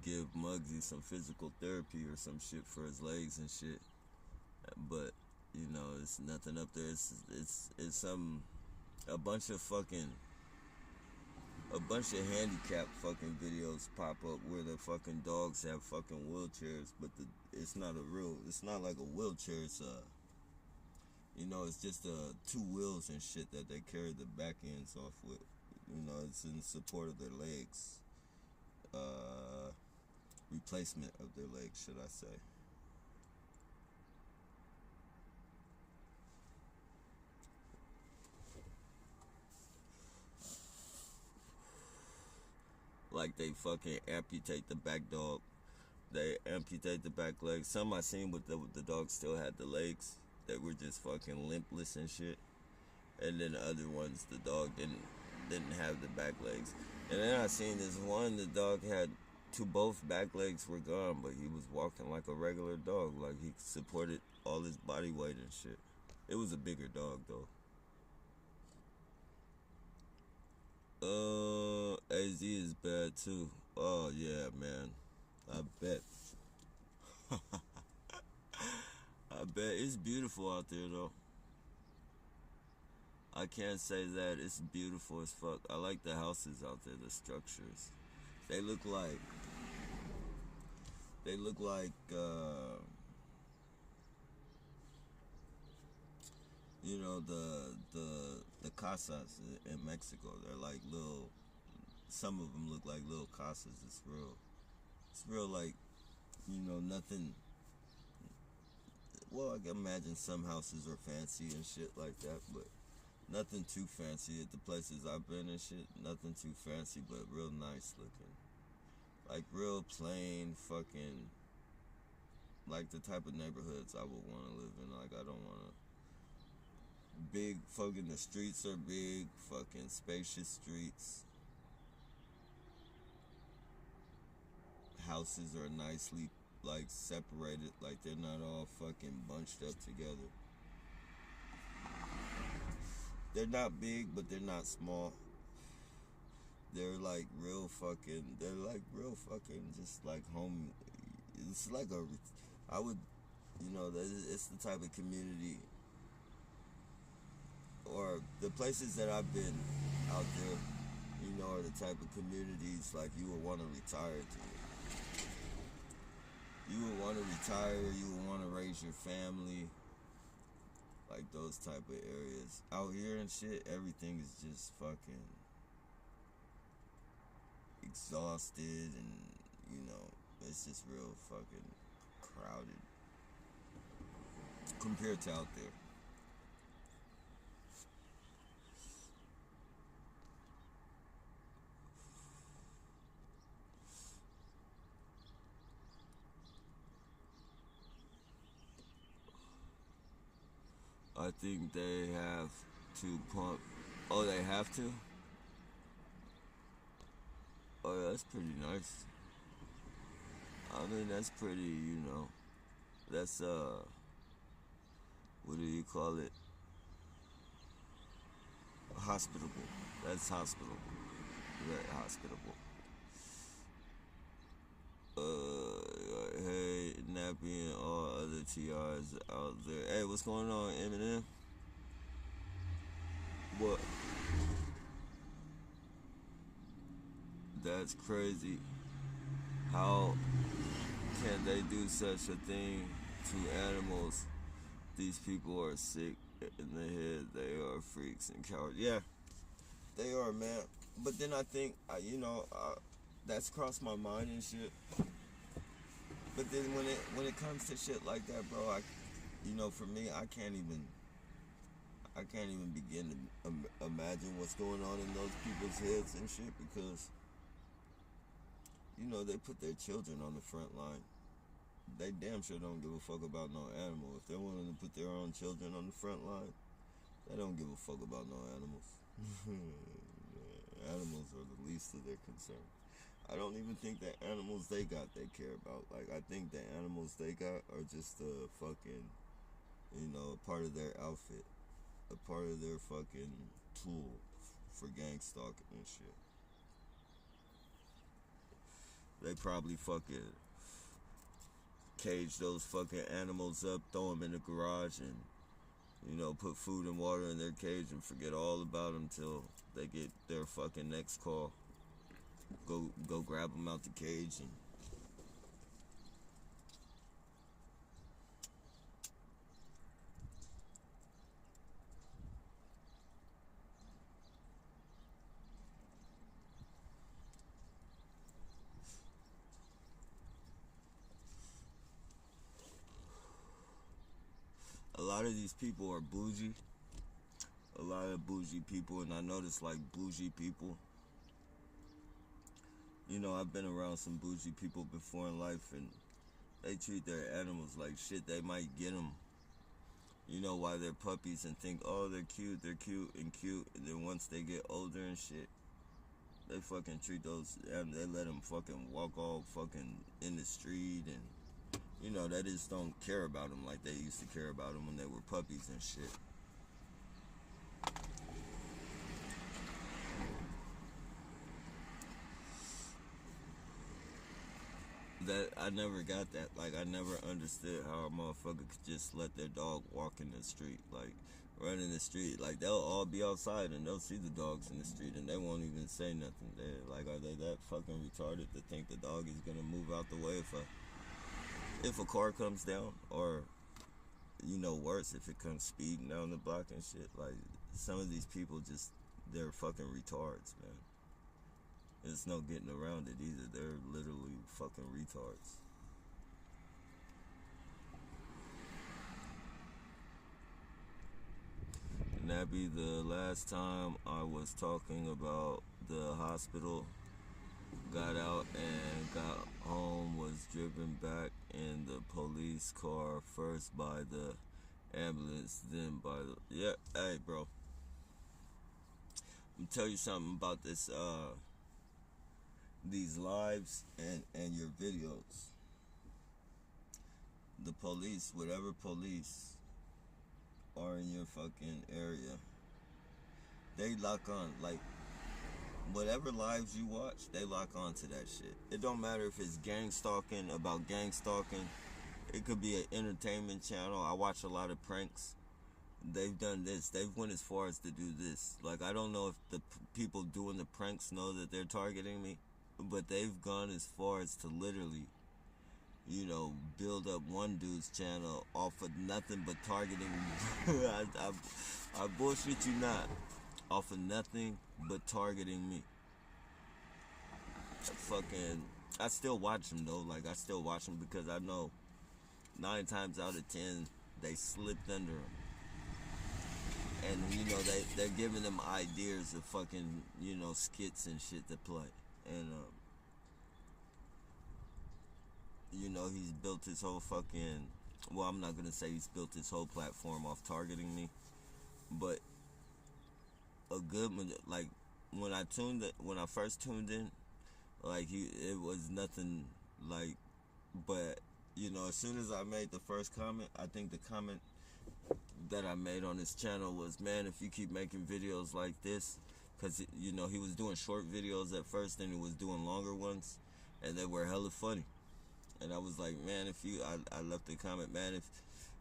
give Muggsy some physical therapy or some shit for his legs and shit. But it's nothing up there. It's a bunch of handicapped fucking videos pop up where the fucking dogs have fucking wheelchairs, but it's not like a wheelchair. It's it's just 2 wheels and shit that they carry the back ends off with. It's in support of their legs. Replacement of their legs, should I say. Like they fucking amputate the back dog. They amputate the back legs. Some I seen with the dog still had the legs. They were just fucking limpless and shit. And then the other ones, the dog didn't have the back legs. And then I seen this one, the dog had both back legs were gone, but he was walking like a regular dog. Like he supported all his body weight and shit. It was a bigger dog though. AZ is bad too. Oh yeah, man. I bet. I bet it's beautiful out there though. I can't say that it's beautiful as fuck. I like the houses out there, the structures. They look like you know the casas in Mexico. They're like little. Some of them look like little casas. It's real like, you know, nothing. Well, I can imagine some houses are fancy and shit like that, but nothing too fancy at the places I've been and shit. Nothing too fancy, but real nice looking. Like real plain fucking, like the type of neighborhoods I would want to live in. Like I don't want to. Big fucking, the streets are big, fucking spacious streets. Houses are nicely like separated, like they're not all fucking bunched up together. They're not big, but they're not small. They're like real fucking. They're like real fucking, just like home. It's like a. I would, you know, it's the type of community, or the places that I've been out there, you know, are the type of communities like you would want to retire to. You would want to retire. You would want to raise your family. Like those type of areas. Out here and shit, everything is just fucking exhausted, and you know, it's just real fucking crowded compared to out there. I think they have to pump. Oh, they have to? Oh, yeah, that's pretty nice. I mean, that's pretty, you know. That's, what do you call it? Hospitable. That's hospitable. Very hospitable. Hey, Nappy and all other TRs out there. Hey, what's going on, Eminem? What? That's crazy. How can they do such a thing to animals? These people are sick in the head. They are freaks and cowards. Yeah, they are, man. But then I think, you know, that's crossed my mind and shit. But then when it comes to shit like that, bro, you know, for me, I can't even begin to imagine what's going on in those people's heads and shit, because, you know, they put their children on the front line. They damn sure don't give a fuck about no animal. If they're willing to put their own children on the front line, they don't give a fuck about no animals. Animals are the least of their concern. I don't even think the animals they got they care about. Like, I think the animals they got are just a fucking, you know, a part of their outfit. A part of their fucking tool for gang stalking and shit. They probably fucking cage those fucking animals up, throw them in the garage, and, you know, put food and water in their cage and forget all about them till they get their fucking next call. Go grab them out the cage and a lot of these people are bougie. A lot of bougie people, and I notice like bougie people, You know, I've been around some bougie people before in life, and they treat their animals like shit. They might get them, you know, while they're puppies and think, oh, they're cute and cute. And then once they get older and shit, they fucking treat those, and they let them fucking walk all fucking in the street, and, you know, they just don't care about them like they used to care about them when they were puppies and shit. That I never got that. Like, I never understood how a motherfucker could just let their dog walk in the street, like run in the street. Like, they'll all be outside and they'll see the dogs in the street and they won't even say nothing. They're like, are they that fucking retarded to think the dog is gonna move out the way if a car comes down, or, you know, worse, if it comes speeding down the block and shit? Like, some of these people just, they're fucking retards, man. There's no getting around it either. They're literally fucking retards. And that be the last time I was talking about the hospital. Got out and got home, was driven back in the police car, first by the ambulance, then by the... Yeah, hey, bro. I'm gonna tell you something about this, these lives and your videos. The police, whatever police are in your fucking area, they lock on, like, whatever lives you watch, they lock on to that shit. It don't matter if it's gang stalking, about gang stalking. It could be an entertainment channel. I watch a lot of pranks. They've done this. They've went as far as to do this. Like, I don't know if the people doing the pranks know that they're targeting me, but they've gone as far as to literally, you know, build up one dude's channel off of nothing but targeting me. I bullshit you not. Off of nothing but targeting me. Fucking, I still watch them though. Like, I still watch them because I know 9 times out of 10 they slipped under them. And, you know, they're giving them ideas of fucking, you know, skits and shit to play. And, you know, he's built his whole fucking... Well, I'm not going to say he's built his whole platform off targeting me. But a good... Like, when I first tuned in, like, it was nothing, like... But, you know, as soon as I made the first comment, I think the comment that I made on his channel was, man, if you keep making videos like this, because, you know, he was doing short videos at first, and he was doing longer ones, and they were hella funny. And I was like, man, I left a comment, man, if,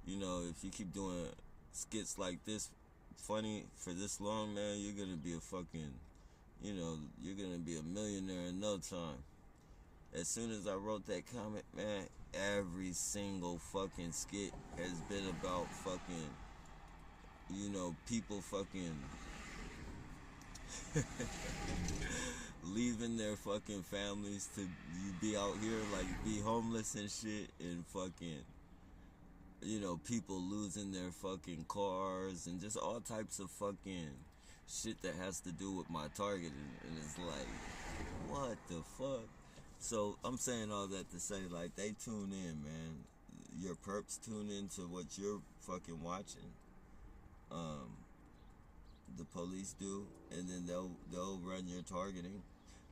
you know, if you keep doing skits like this, funny, for this long, man, you're gonna be a fucking, you know, you're gonna be a millionaire in no time. As soon as I wrote that comment, man, every single fucking skit has been about fucking, you know, people fucking leaving their fucking families to be out here, like, be homeless and shit, and fucking, you know, people losing their fucking cars, and just all types of fucking shit that has to do with my targeting. And it's like, what the fuck? So I'm saying all that to say, like, they tune in, man. Your perps tune into what you're fucking watching. The police do, and then they'll run your targeting.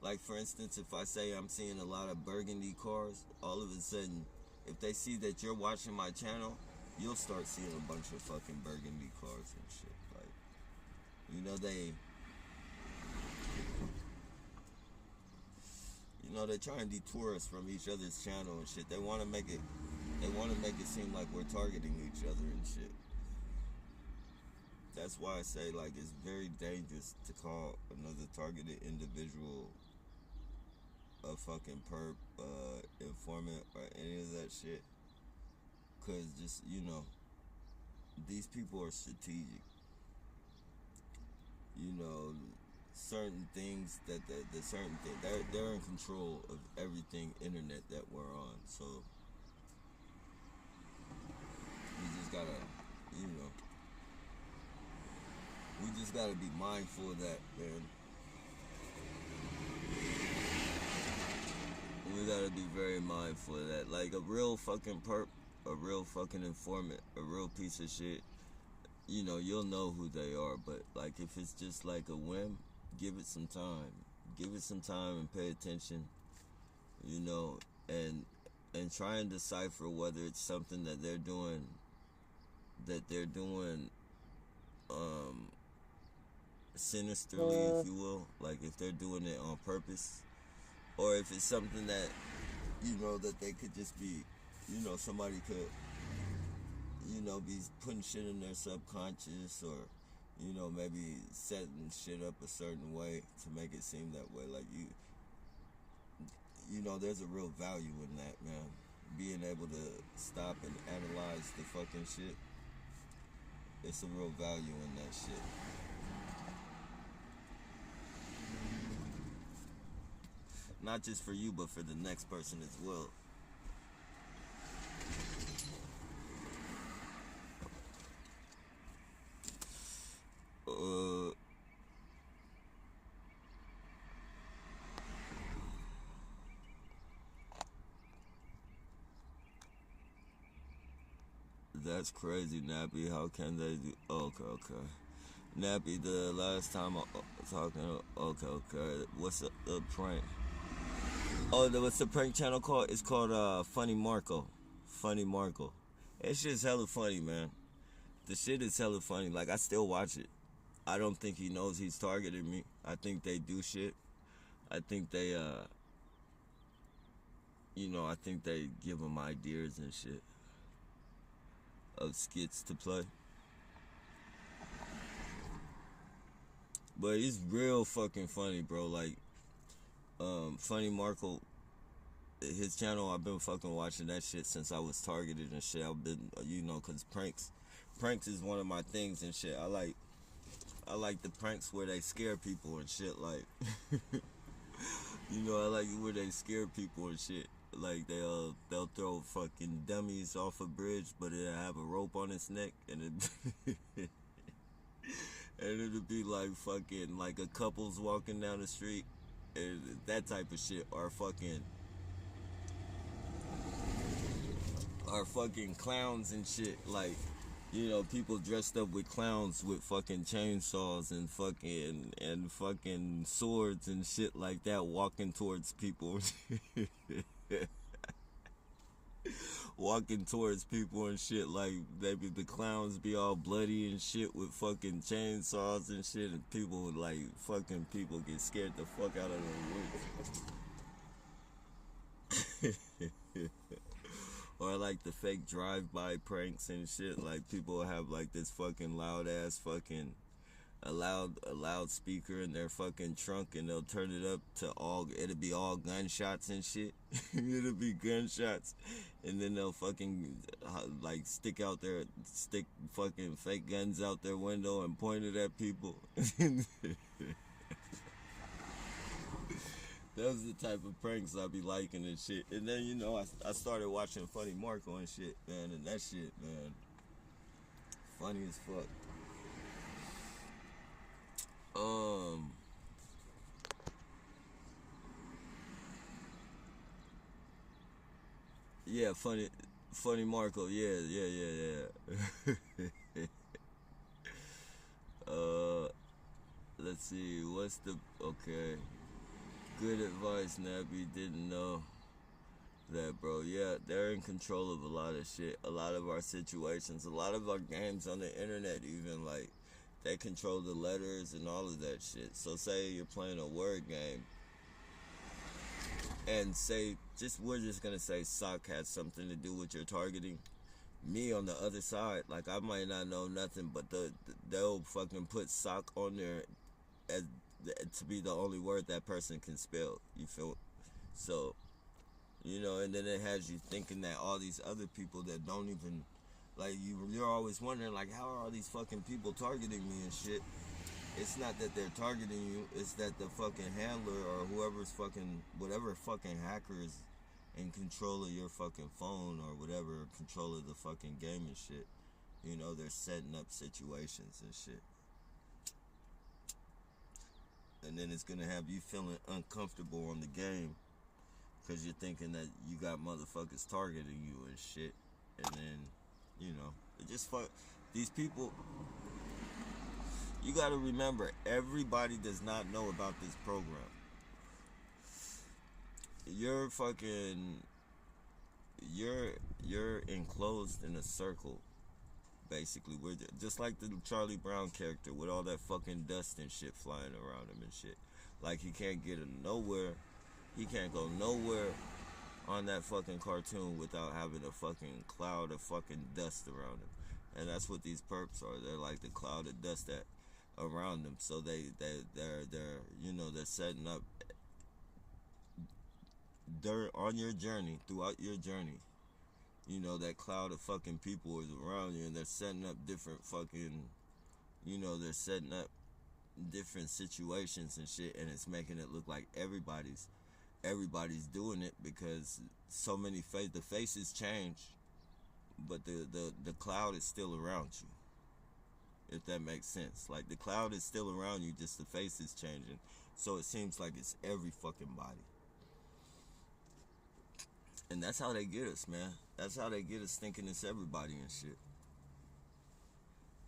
Like, for instance, if I say I'm seeing a lot of burgundy cars, all of a sudden, if they see that you're watching my channel, you'll start seeing a bunch of fucking burgundy cars and shit. Like, you know, they try and detour us from each other's channel and shit. They want to make it seem like we're targeting each other and shit. That's why I say, like, it's very dangerous to call another targeted individual a fucking perp, informant, or any of that shit. Cause just, you know, these people are strategic. You know, certain things they're in control of everything internet that we're on. So we just gotta, you know, we just gotta be mindful of that, man. We gotta be very mindful of that. Like a real fucking perp, a real fucking informant, a real piece of shit. You know, you'll know who they are. But like, if it's just like a whim, give it some time. Give it some time and pay attention. You know, and try and decipher whether it's something that they're doing, um, sinisterly, if you will. Like if they're doing it on purpose, or if it's something that you know that they could just be, you know, somebody could, you know, be putting shit in their subconscious, or you know, maybe setting shit up a certain way to make it seem that way. Like you know, there's a real value in that, man. Being able to stop and analyze the fucking shit. It's a real value in that shit. Not just for you, but for the next person as well. Uh, that's crazy, Nappy. How can they do? Okay. Nappy, the last time I talking. Okay. What's the prank? Oh, what's the prank channel called? It's called Funny Marco. Funny Marco. That shit's hella funny, man. The shit is hella funny. Like I still watch it. I don't think he knows he's targeting me. I think they do shit. I think they you know, I think they give him ideas and shit of skits to play. But it's real fucking funny, bro. Like, Funny Marco, his channel, I've been fucking watching that shit since I was targeted and shit. I've been, you know, cause pranks is one of my things and shit. I like the pranks where they scare people and shit. Like, you know, I like it where they scare people and shit. Like they'll throw fucking dummies off a bridge, but it'll have a rope on its neck, and it and it'll be like fucking like a couple's walking down the street, and that type of shit, or fucking clowns and shit. Like, you know, people dressed up with clowns with fucking chainsaws and fucking swords and shit like that, walking towards people. Walking towards people and shit, like maybe the clowns be all bloody and shit with fucking chainsaws and shit, and people like fucking people get scared the fuck out of their wits. Or like the fake drive-by pranks and shit. Like people have like this fucking loud ass fucking a loudspeaker in their fucking trunk, and they'll turn it up to it'll be all gunshots and shit. It'll be gunshots, and then they'll fucking like stick fucking fake guns out their window and point it at people. Those are the type of pranks I be liking and shit. And then, you know, I started watching Funny Marco and shit, man, and that shit, man, funny as fuck. Yeah, funny Marco, yeah. uh, let's see, okay. Good advice, Nappy. Didn't know that, bro. Yeah, they're in control of a lot of shit. A lot of our situations, a lot of our games on the internet, even, like, they control the letters and all of that shit. So say you're playing a word game, and we're just gonna say sock has something to do with your targeting. Me on the other side, like, I might not know nothing, but they'll fucking put sock on there as to be the only word that person can spell. You feel? So, you know, and then it has you thinking that all these other people that don't even, like, you're always wondering, like, how are all these fucking people targeting me and shit? It's not that they're targeting you, it's that the fucking handler or whatever fucking hacker is in control of your fucking phone or whatever, control of the fucking game and shit. You know, they're setting up situations and shit. And then it's gonna have you feeling uncomfortable on the game because you're thinking that you got motherfuckers targeting you and shit, and then, it just fuck these people. You got to remember, everybody does not know about this program. You're fucking, you're enclosed in a circle, basically. We're just like the Charlie Brown character with all that fucking dust and shit flying around him and shit. Like, he can't get nowhere. He can't go nowhere on that fucking cartoon without having a fucking cloud of fucking dust around him. And that's what these perps are. They're like the cloud of dust that around them. So they're setting up dirt on your journey, throughout your journey. That cloud of fucking people is around you, and they're setting up different fucking, they're setting up different situations and shit, and it's making it look like everybody's doing it, because so many the faces change, but the cloud is still around you, if that makes sense. Like, the cloud is still around you, just the face is changing, so it seems like it's every fucking body. And that's how they get us, man. That's how they get us thinking it's everybody and shit.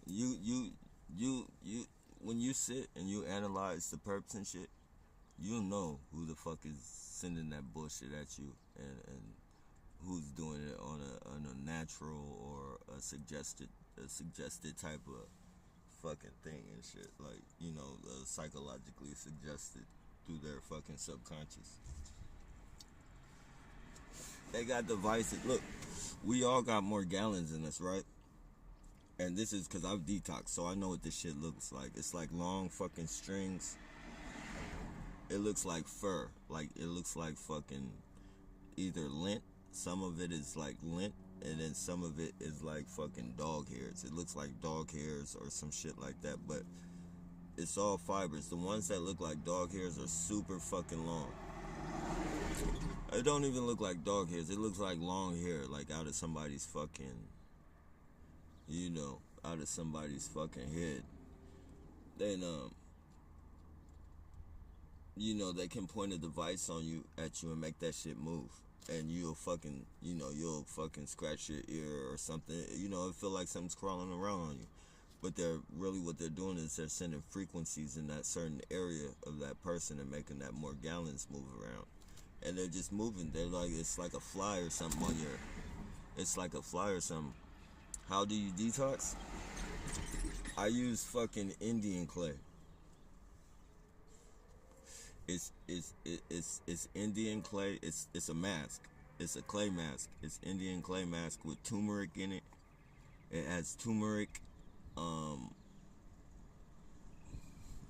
You when you sit and you analyze the perps and shit, you'll know who the fuck is sending that bullshit at you, and who's doing it on a natural or a suggested type of fucking thing and shit. Like, psychologically suggested through their fucking subconscious. They got devices. Look, we all got more gallons in us, right? And this is because I've detoxed, so I know what this shit looks like. It's like long fucking strings. It looks like fur. Like, it looks like fucking either lint. Some of it is like lint, and then some of it is like fucking dog hairs. It looks like dog hairs or some shit like that, but it's all fibers. The ones that look like dog hairs are super fucking long. It don't even look like dog hairs. It looks like long hair, like out of somebody's fucking, out of somebody's fucking head. Then, they can point a device at you and make that shit move. And you'll fucking scratch your ear or something. It feel like something's crawling around on you. But what they're doing is they're sending frequencies in that certain area of that person and making that more gallons move around. And they're just moving. They're like, it's like a fly or something on your... It's like a fly or something. How do you detox? I use fucking Indian clay. It's Indian clay. It's a mask. It's a clay mask. It's Indian clay mask with turmeric in it. It has turmeric. And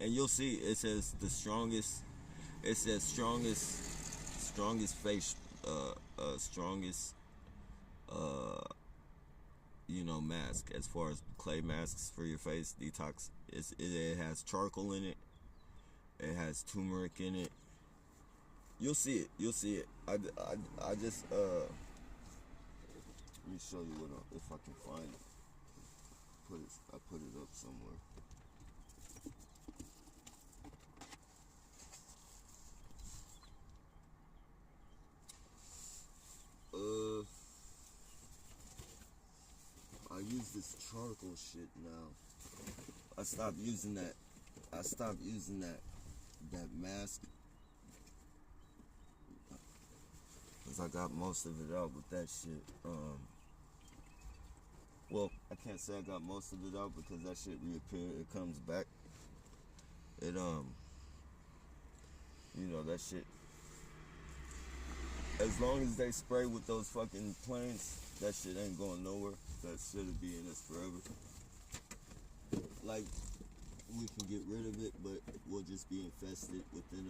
you'll see it says the strongest. It says strongest face, strongest, mask, as far as clay masks for your face detox. It has charcoal in it. It has turmeric in it. You'll see it. I just let me show you if I can find it. I put it up somewhere. I use this charcoal shit now. I stopped using that mask, because I got most of it out with that shit. Well, I can't say I got most of it out, because that shit reappears. It comes back. That shit. As long as they spray with those fucking planes, that shit ain't going nowhere. That shit'll be in us forever. Like, we can get rid of it, but we'll just be infested within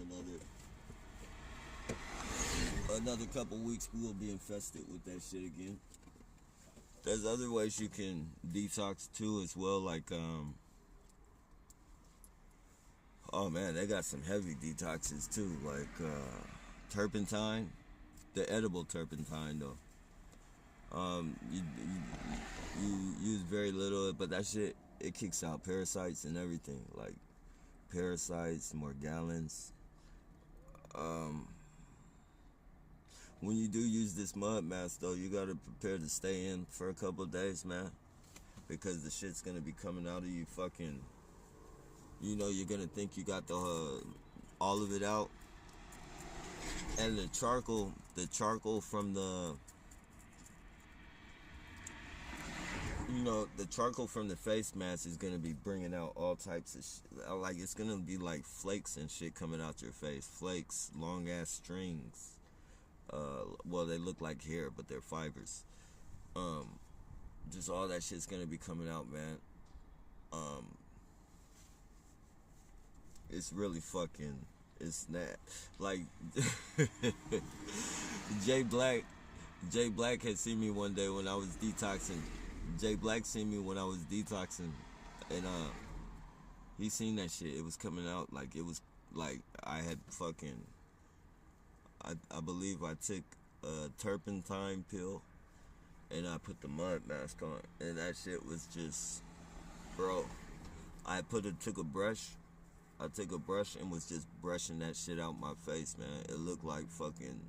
another couple weeks. We will be infested with that shit again. There's other ways you can detox too as well, like oh man, they got some heavy detoxes too, like turpentine, the edible turpentine though. You use very little, but that shit, it kicks out parasites and everything, like parasites, more gallons. when you do use this mud mask, though, you gotta prepare to stay in for a couple of days, man, because the shit's gonna be coming out of you fucking. You know, you're gonna think you got the all of it out, and the charcoal from the, you know, the charcoal from the face mask is gonna be bringing out all types of shit. Like, it's gonna be like flakes and shit coming out your face. Flakes, long ass strings. Well, they look like hair, but they're fibers. Just all that shit's gonna be coming out, man. It's really fucking. It's not like Jay Black. Jay Black had seen me one day when I was detoxing. Jay Black seen me when I was detoxing, and he seen that shit. It was coming out like it was like I had fucking. I believe I took a turpentine pill, and I put the mud mask on, and that shit was just, bro. I took a brush. I took a brush and was just brushing that shit out my face, man. It looked like fucking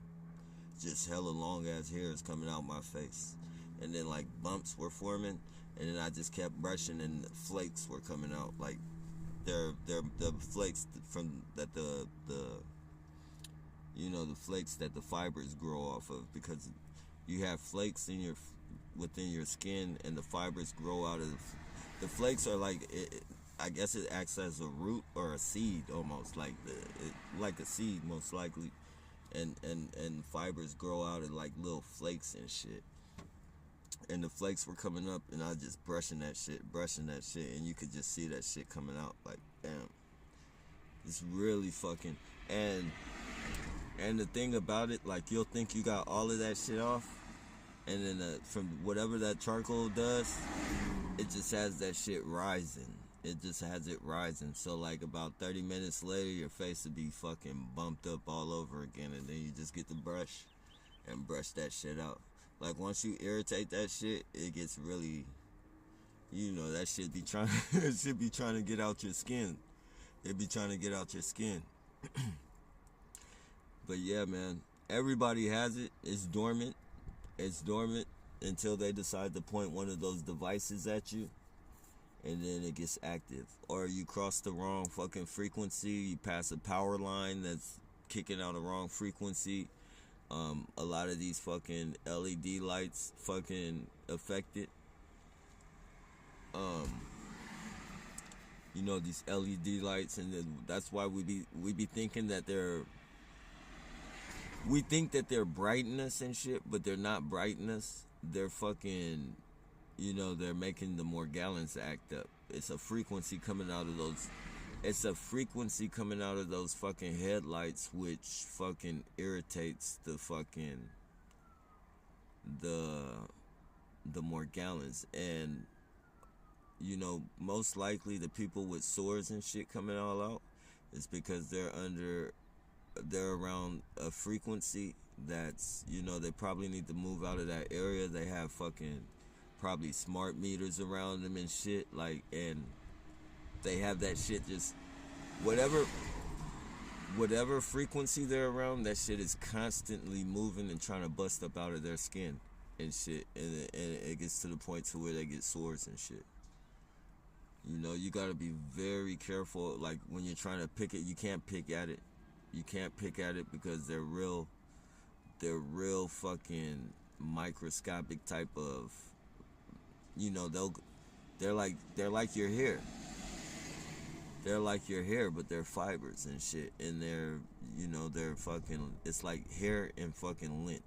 just hella long ass hairs coming out my face, and then like bumps were forming, and then I just kept brushing, and the flakes were coming out. Like they're the flakes from that the you know, the flakes that the fibers grow off of, because you have flakes in within your skin, and the fibers grow out of the flakes are like I guess it acts as a root or a seed, almost like like a seed most likely, and fibers grow out of like little flakes and shit. And the flakes were coming up, and I was just brushing that shit, and you could just see that shit coming out. Like, damn, it's really fucking. And the thing about it, like, you'll think you got all of that shit off, and then from whatever that charcoal does, it just has that shit rising. It just has it rising. So like about 30 minutes later, your face would be fucking bumped up all over again, and then you just get the brush and brush that shit out. Like, once you irritate that shit, it gets really, you know, that shit be trying it should be trying to get out your skin. It be trying to get out your skin. But yeah, man, everybody has it. It's dormant. It's dormant until they decide to point one of those devices at you, and then it gets active. Or you cross the wrong fucking frequency. You pass a power line that's kicking out a wrong frequency. A lot of these fucking LED lights fucking affect it. You know, these LED lights, and then that's why we be thinking that we think that they're brightening us and shit, but they're not brightening us. They're fucking, you know, they're making the Morgellons act up. It's a frequency coming out of those. It's a frequency coming out of those fucking headlights, which fucking irritates the fucking the Morgellons. And, you know, most likely the people with sores and shit coming all out is because they're around a frequency that's, you know, they probably need to move out of that area. They have fucking probably smart meters around them and shit, like, and they have that shit just whatever frequency they're around, that shit is constantly moving and trying to bust up out of their skin and shit, and it gets to the point to where they get sores and shit. You know, you gotta be very careful. Like, when you're trying to pick it, you can't pick at it. You can't pick at it because they're real fucking microscopic type of, you know, they're like your hair. They're like your hair, but they're fibers and shit, and they're, you know, they're fucking, it's like hair and fucking lint.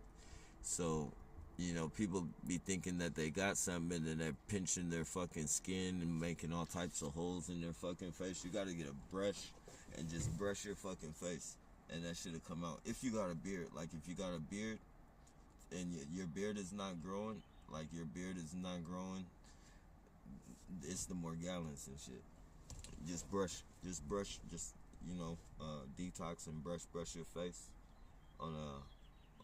So, you know, people be thinking that they got something, and then they're pinching their fucking skin and making all types of holes in their fucking face. You gotta get a brush and just brush your fucking face, and that shit'll come out. If you got a beard, like, if you got a beard and your beard is not growing, it's the Morgellons and shit. Just brush, you know, detox and brush your face on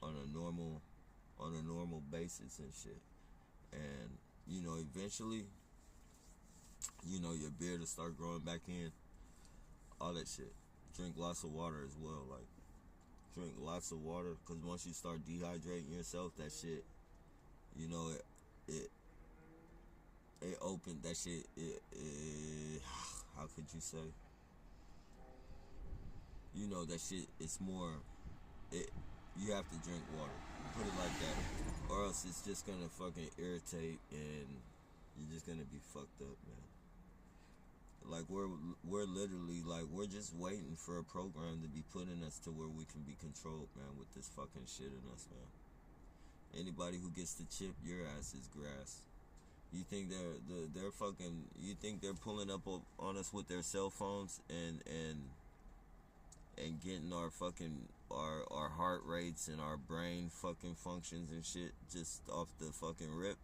a normal basis and shit. And, you know, eventually, you know, your beard will start growing back in. All that shit. Drink lots of water as well. Like, drink lots of water, because once you start dehydrating yourself, that shit, you know, it opened that shit. How could you say? You know, that shit. It's more. It. You have to drink water. Put it like that, or else it's just gonna fucking irritate, and you're just gonna be fucked up, man. Like we're literally like we're just waiting for a program to be put in us to where we can be controlled, man, with this fucking shit in us, man. Anybody who gets the chip, your ass is grass. You think they're fucking? You think they're pulling up on us with their cell phones and getting our fucking our heart rates and our brain fucking functions and shit just off the fucking rip?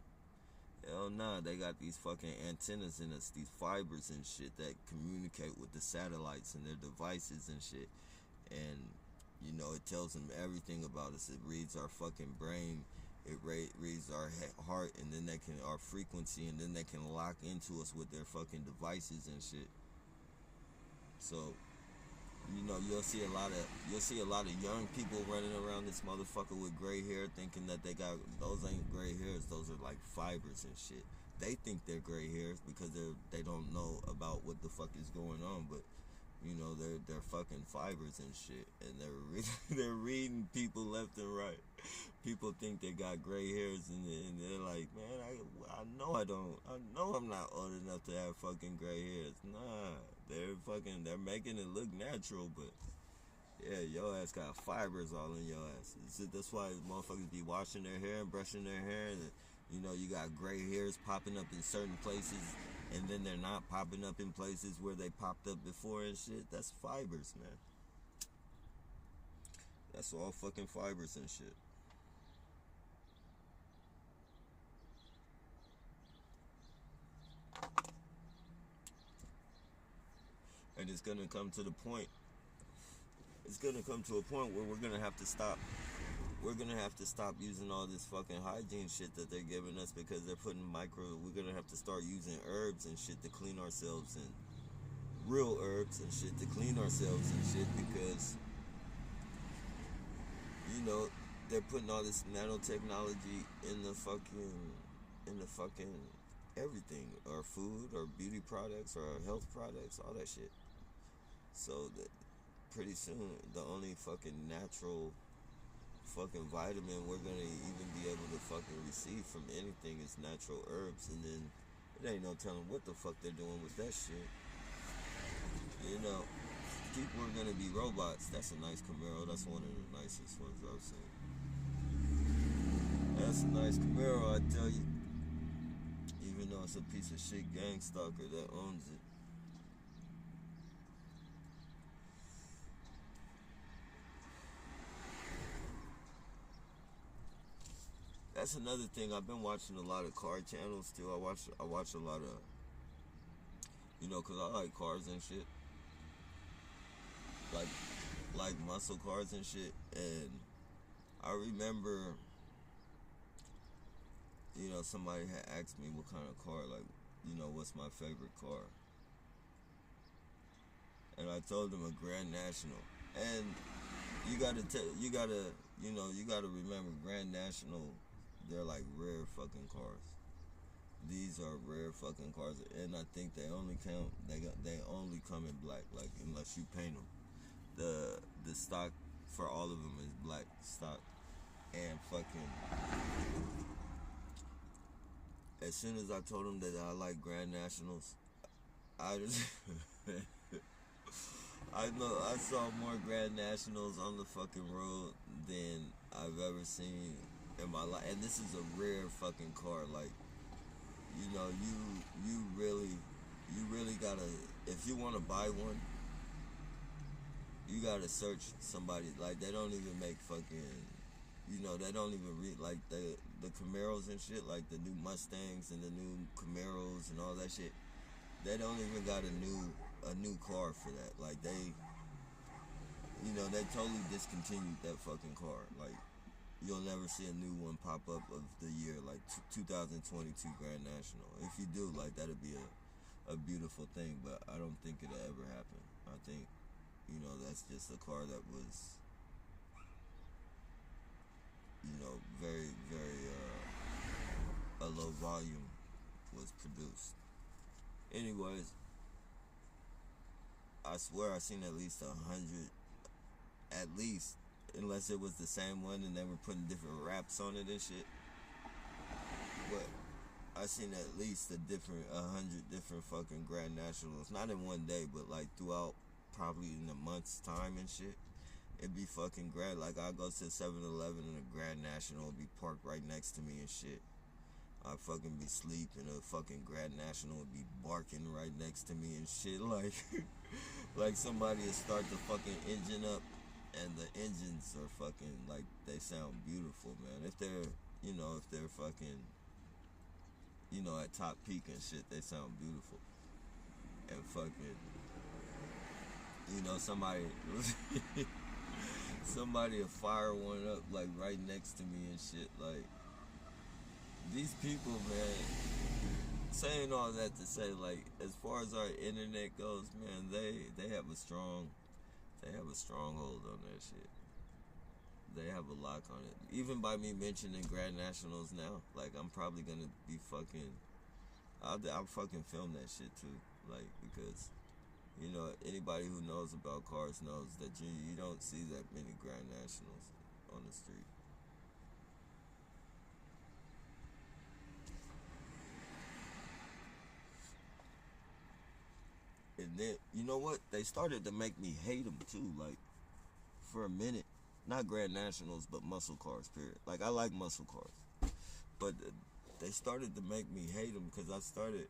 Hell nah, they got these fucking antennas in us, these fibers and shit that communicate with the satellites and their devices and shit. And, you know, it tells them everything about us. It reads our fucking brain, it reads our heart, and then our frequency, and then they can lock into us with their fucking devices and shit. So, you know, you'll see a lot of young people running around this motherfucker with gray hair, thinking that those ain't gray hairs, those are like fibers and shit. They think they're gray hairs because they don't know about what the fuck is going on, but you know, they're fucking fibers and shit, and they're reading people left and right. People think they got gray hairs, and they're like, man, I know I'm not old enough to have fucking gray hairs. Nah, they're making it look natural, but yeah, your ass got fibers all in your ass. That's why motherfuckers be washing their hair and brushing their hair, and you know, you got gray hairs popping up in certain places, and then they're not popping up in places where they popped up before and shit. That's fibers, man. That's all fucking fibers and shit. And it's gonna come to the point. It's gonna come to a point where we're gonna have to stop. We're gonna have to stop using all this fucking hygiene shit that they're giving us, because they're putting we're gonna have to start using herbs and shit to clean ourselves, and real herbs and shit to clean ourselves and shit, because, you know, they're putting all this nanotechnology in the fucking everything, or food, or beauty products, or health products, all that shit. So that pretty soon, the only fucking natural fucking vitamin we're gonna even be able to fucking receive from anything is natural herbs, and then it ain't no telling what the fuck they're doing with that shit. You know, people are gonna be robots. That's a nice Camaro. That's one of the nicest ones I've seen. That's a nice Camaro, I tell you. Even though it's a piece of shit gang stalker that owns it. That's another thing. I've been watching a lot of car channels too. I watch a lot of, you know, cause I like cars and shit, like muscle cars and shit. And I remember, you know, somebody had asked me what kind of car, like, you know, what's my favorite car, and I told them a Grand National. And you gotta remember, Grand National, they're like rare fucking cars. These are rare fucking cars, and I think they only come in black, like, unless you paint them. The stock for all of them is black stock, and fucking, as soon as I told them that I like Grand Nationals, I just I saw more Grand Nationals on the fucking road than I've ever seen in my life. And this is a rare fucking car. Like, you know, you really gotta, if you want to buy one, you gotta search somebody. Like, they don't even make fucking, you know, they don't even read, like, the Camaros and shit, like the new Mustangs and the new Camaros and all that shit. They don't even got a new car for that. Like, they, you know, they totally discontinued that fucking car. Like, you'll never see a new one pop up of the year, like 2022 Grand National. If you do, like, that'd be a beautiful thing, but I don't think it'll ever happen. I think, you know, that's just a car that was very, very, a low volume was produced. Anyways, I swear I seen at least 100, at least, unless it was the same one and they were putting different raps on it and shit. But I seen at least 100 different fucking Grand Nationals, not in one day, but like throughout probably in a month's time and shit. It'd be fucking grand. Like I go to 7-Eleven and a Grand National would be parked right next to me and shit. I'd fucking be asleep and a fucking Grand National would be barking right next to me and shit. Like, like somebody would start the fucking engine up, and the engines are fucking like they sound beautiful, man. If they're fucking at top peak and shit, they sound beautiful. And fucking somebody will fire one up like right next to me and shit. Like these people, man. Saying all that to say, like, as far as our internet goes, man, they have a stronghold on that shit. They have a lock on it. Even by me mentioning Grand Nationals now, like I'm probably gonna be fucking. I'll fucking film that shit too, like because. Anybody who knows about cars knows that you don't see that many Grand Nationals on the street. And then, you know what? They started to make me hate them too, like, for a minute. Not Grand Nationals, but muscle cars, period. Like, I like muscle cars. But they started to make me hate them because I started...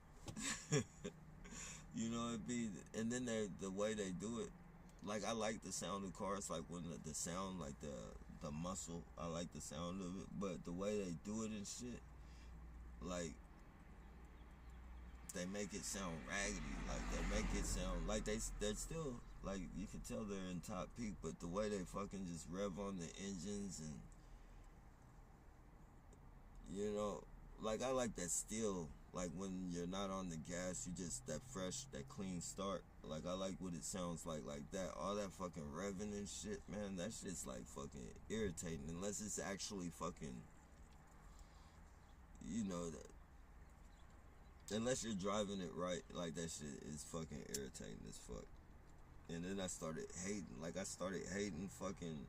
and then the way they do it, like I like the sound of cars, like when the sound, like the muscle, I like the sound of it, but the way they do it and shit, like they make it sound raggedy, like they make it sound like they're still, like you can tell they're in top peak, but the way they fucking just rev on the engines and like I like that still. Like when you're not on the gas, you just that fresh, that clean start. Like I like what it sounds like that. All that fucking revving and shit, man, that shit's like fucking irritating. Unless it's actually fucking, unless you're driving it right, like that shit is fucking irritating as fuck. And then I started hating fucking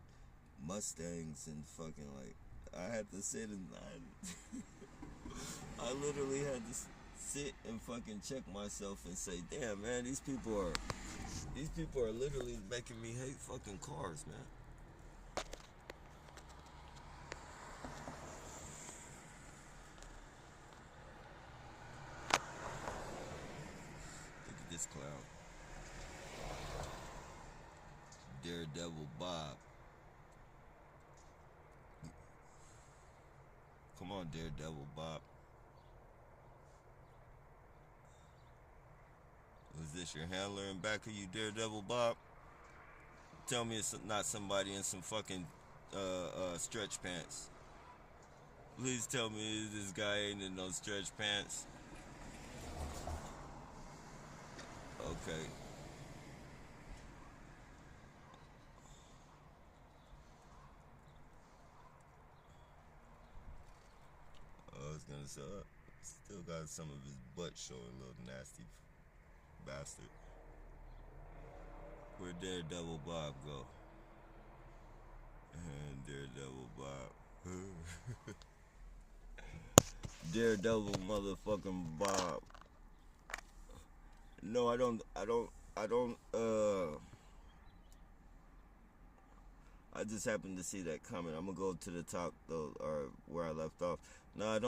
Mustangs and fucking like, I had to sit and I literally had to sit and fucking check myself and say, damn, man, these people are literally making me hate fucking cars, man. Look at this clown. Daredevil Bob. Come on, Daredevil Bob. Was this your handler in back of you, Daredevil Bob? Tell me it's not somebody in some fucking stretch pants. Please tell me this guy ain't in those stretch pants. Okay. I was gonna say, still got some of his butt showing, little nasty bastard. Where'd Daredevil Bob go? And Daredevil Bob. Daredevil motherfucking Bob. No, I don't, I just happened to see that comment. I'm gonna go to the top though, or where I left off. No, I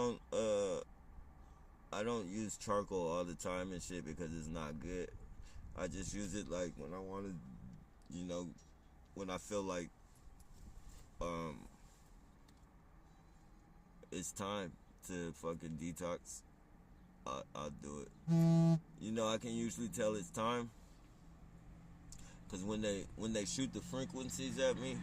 don't use charcoal all the time and shit because it's not good. I just use it like when I want to, when I feel like it's time to fucking detox. I'll do it. I can usually tell it's time because when they shoot the frequencies at me,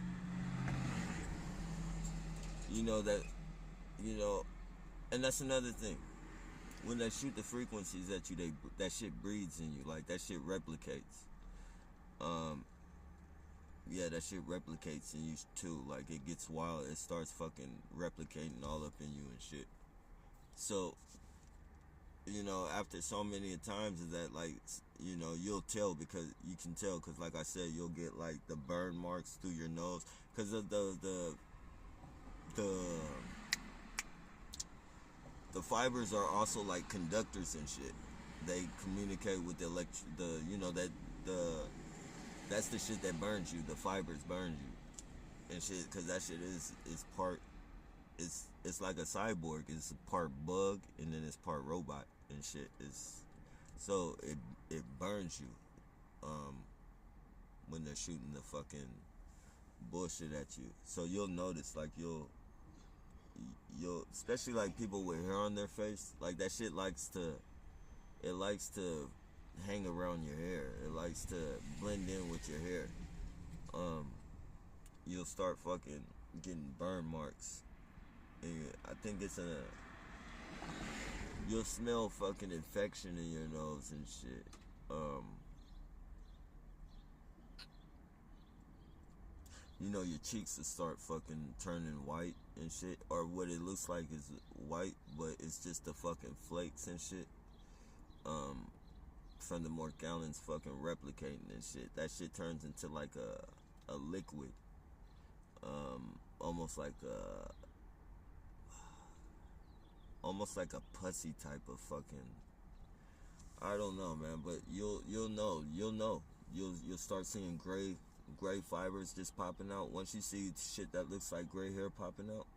and that's another thing. When they shoot the frequencies at you, that shit breeds in you. Like that shit replicates. yeah, that shit replicates in you too. Like, it gets wild. It starts fucking replicating all up in you and shit. So, after so many times is that, like, you'll tell, because you can tell, because like I said, you'll get like the burn marks through your nose, because of the fibers are also like conductors and shit. They communicate with that's the shit that burns you. The fibers burn you and shit, because that shit is part. It's like a cyborg. It's part bug and then it's part robot and shit. So it burns you when they're shooting the fucking bullshit at you. So you'll notice, like, you'll especially like people with hair on their face, like that shit likes to hang around your hair. It likes to blend in with your hair. You'll start fucking getting burn marks. And I think you'll smell fucking infection in your nose and shit. Your cheeks will start fucking turning white and shit, or what it looks like is white, but it's just the fucking flakes and shit. From the Morgellons fucking replicating and shit. That shit turns into like a liquid. Almost like a pussy type of fucking, I don't know, man, but you'll know. You'll start seeing gray fibers just popping out. Once you see shit that looks like gray hair popping out,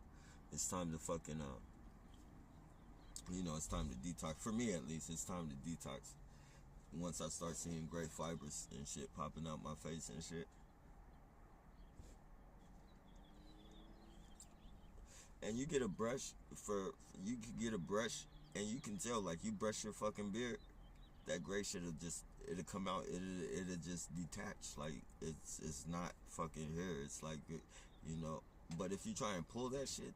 it's time to fucking it's time to detox. For me, at least, it's time to detox. Once I start seeing gray fibers and shit popping out my face and shit. And you get a brush you can get a brush, and you can tell, like, you brush your fucking beard, that gray shit it'll come out, it'll just detach, like it's not fucking hair. It's like, but if you try and pull that shit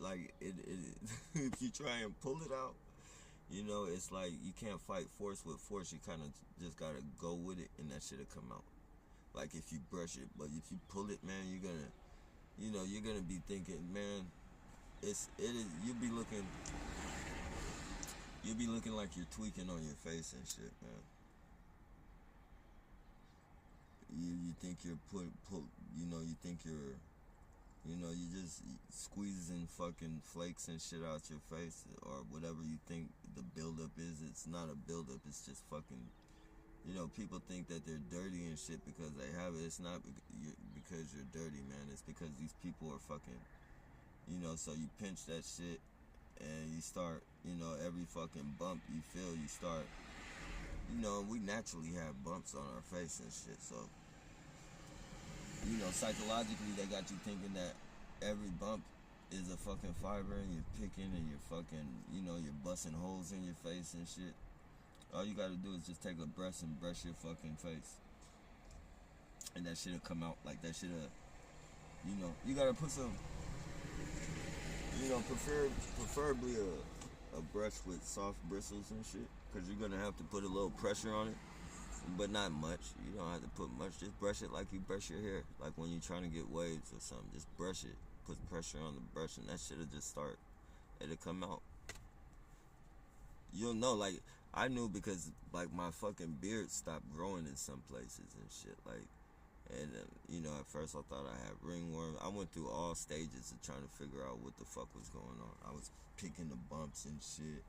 like it if you try and pull it out, it's like you can't fight force with force. You kind of just gotta go with it, and that shit'll come out, like if you brush it. But if you pull it, man, you're gonna be thinking, man, you'll be looking like you're tweaking on your face and shit, man. You think you're you think you just squeezing fucking flakes and shit out your face, or whatever you think the buildup is. It's not a buildup. It's just fucking, people think that they're dirty and shit because they have it. It's not because you're dirty, man. It's because these people are fucking, so you pinch that shit, and you start, every fucking bump you feel, you start, we naturally have bumps on our face and shit. So, psychologically, they got you thinking that every bump is a fucking fiber, and you're picking, and you're fucking, you're busting holes in your face and shit. All you gotta do is just take a brush and brush your fucking face, and that shit'll come out. Like, that shit'll, you gotta put some, preferably a brush with soft bristles and shit, because you're gonna have to put a little pressure on it, but not much. You don't have to put much. Just brush it like you brush your hair, like when you're trying to get waves or something. Just brush it, put pressure on the brush, and that shit'll just start. It'll come out. You'll know, like, I knew, because, like, my fucking beard stopped growing in some places and shit, like, and at first I thought I had ringworm. I went through all stages of trying to figure out what the fuck was going on. I was picking the bumps and shit,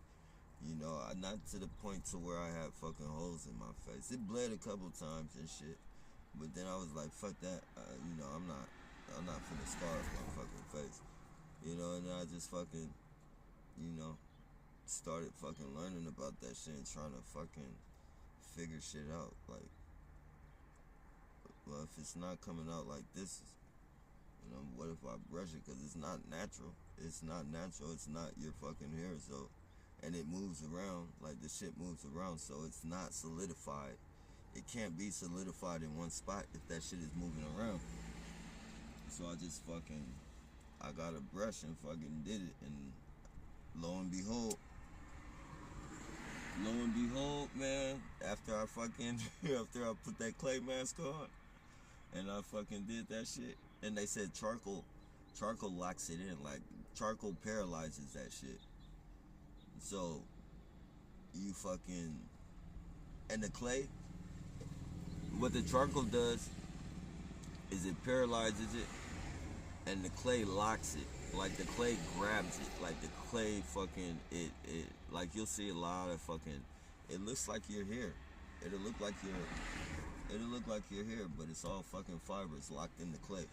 not to the point to where I had fucking holes in my face. It bled a couple times and shit, but then I was like, fuck that, I'm not finna scar my fucking face, and then I just fucking, started fucking learning about that shit and trying to fucking figure shit out. Like, well, if it's not coming out like this, what if I brush it? Because it's not natural. It's not natural. It's not your fucking hair. So, and it moves around. Like, the shit moves around. So it's not solidified. It can't be solidified in one spot if that shit is moving around. So I just fucking, I got a brush and fucking did it. And lo and behold, man, after I put that clay mask on, and I fucking did that shit. And they said charcoal locks it in. Like charcoal paralyzes that shit. So you fucking and the clay. What the charcoal does is it paralyzes it, and the clay locks it. Like the clay grabs it. Like the clay fucking it like you'll see a lot of fucking. It looks like your hair. It'll look like your. It'll look like your hair, but it's all fucking fibers locked in the clay.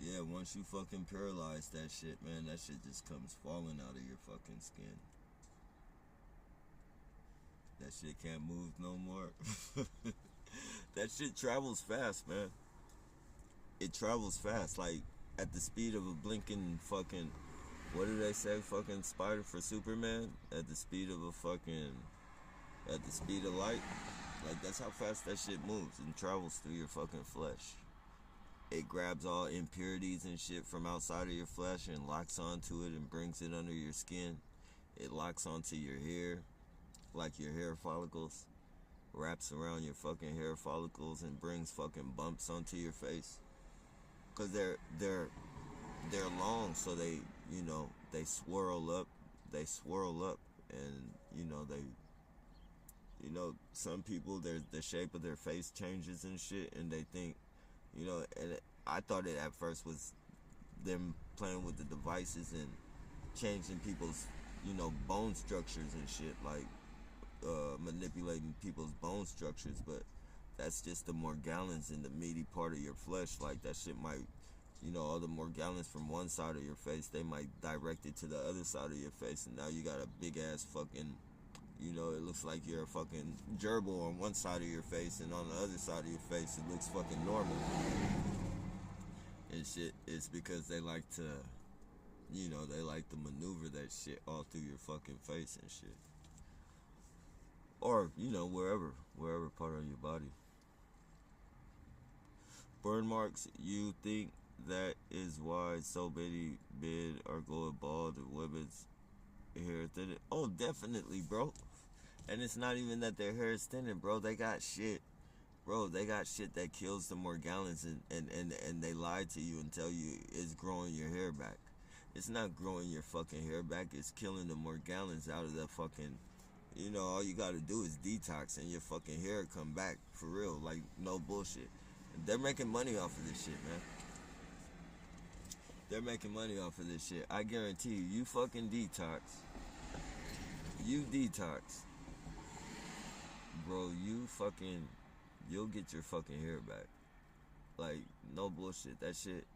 Yeah, once you fucking paralyze that shit, man, that shit just comes falling out of your fucking skin. That shit can't move no more. That shit travels fast, man. It travels fast, like at the speed of a blinking fucking. What do they say? Fucking spider for Superman? At the speed of a fucking. At the speed of light. Like that's how fast that shit moves and travels through your fucking flesh. It grabs all impurities and shit from outside of your flesh and locks onto it and brings it under your skin. It locks onto your hair, like your hair follicles, wraps around your fucking hair follicles and brings fucking bumps onto your face. Cause they're long, so they swirl up, and some people the shape of their face changes and shit, and they think. And I thought it at first was them playing with the devices and changing people's, bone structures and shit, like manipulating people's bone structures, but that's just the Morgellons in the meaty part of your flesh. Like that shit might, all the Morgellons from one side of your face, they might direct it to the other side of your face, and now you got a big ass fucking. It looks like you're a fucking gerbil on one side of your face, and on the other side of your face, it looks fucking normal. And shit, it's because they like to, they like to maneuver that shit all through your fucking face and shit. Or, wherever part of your body. Burn marks, you think that is why so many men are going bald and women's hair thinning? Oh, definitely, bro. And it's not even that their hair is thinning, bro. They got shit. Bro, they got shit that kills the Morgellons, and they lie to you and tell you it's growing your hair back. It's not growing your fucking hair back. It's killing the Morgellons out of the fucking. All you gotta do is detox and your fucking hair come back. For real. Like, no bullshit. They're making money off of this shit, man. They're making money off of this shit. I guarantee you, you fucking detox. You detox. Bro, you'll get your fucking hair back. Like, no bullshit. That shit,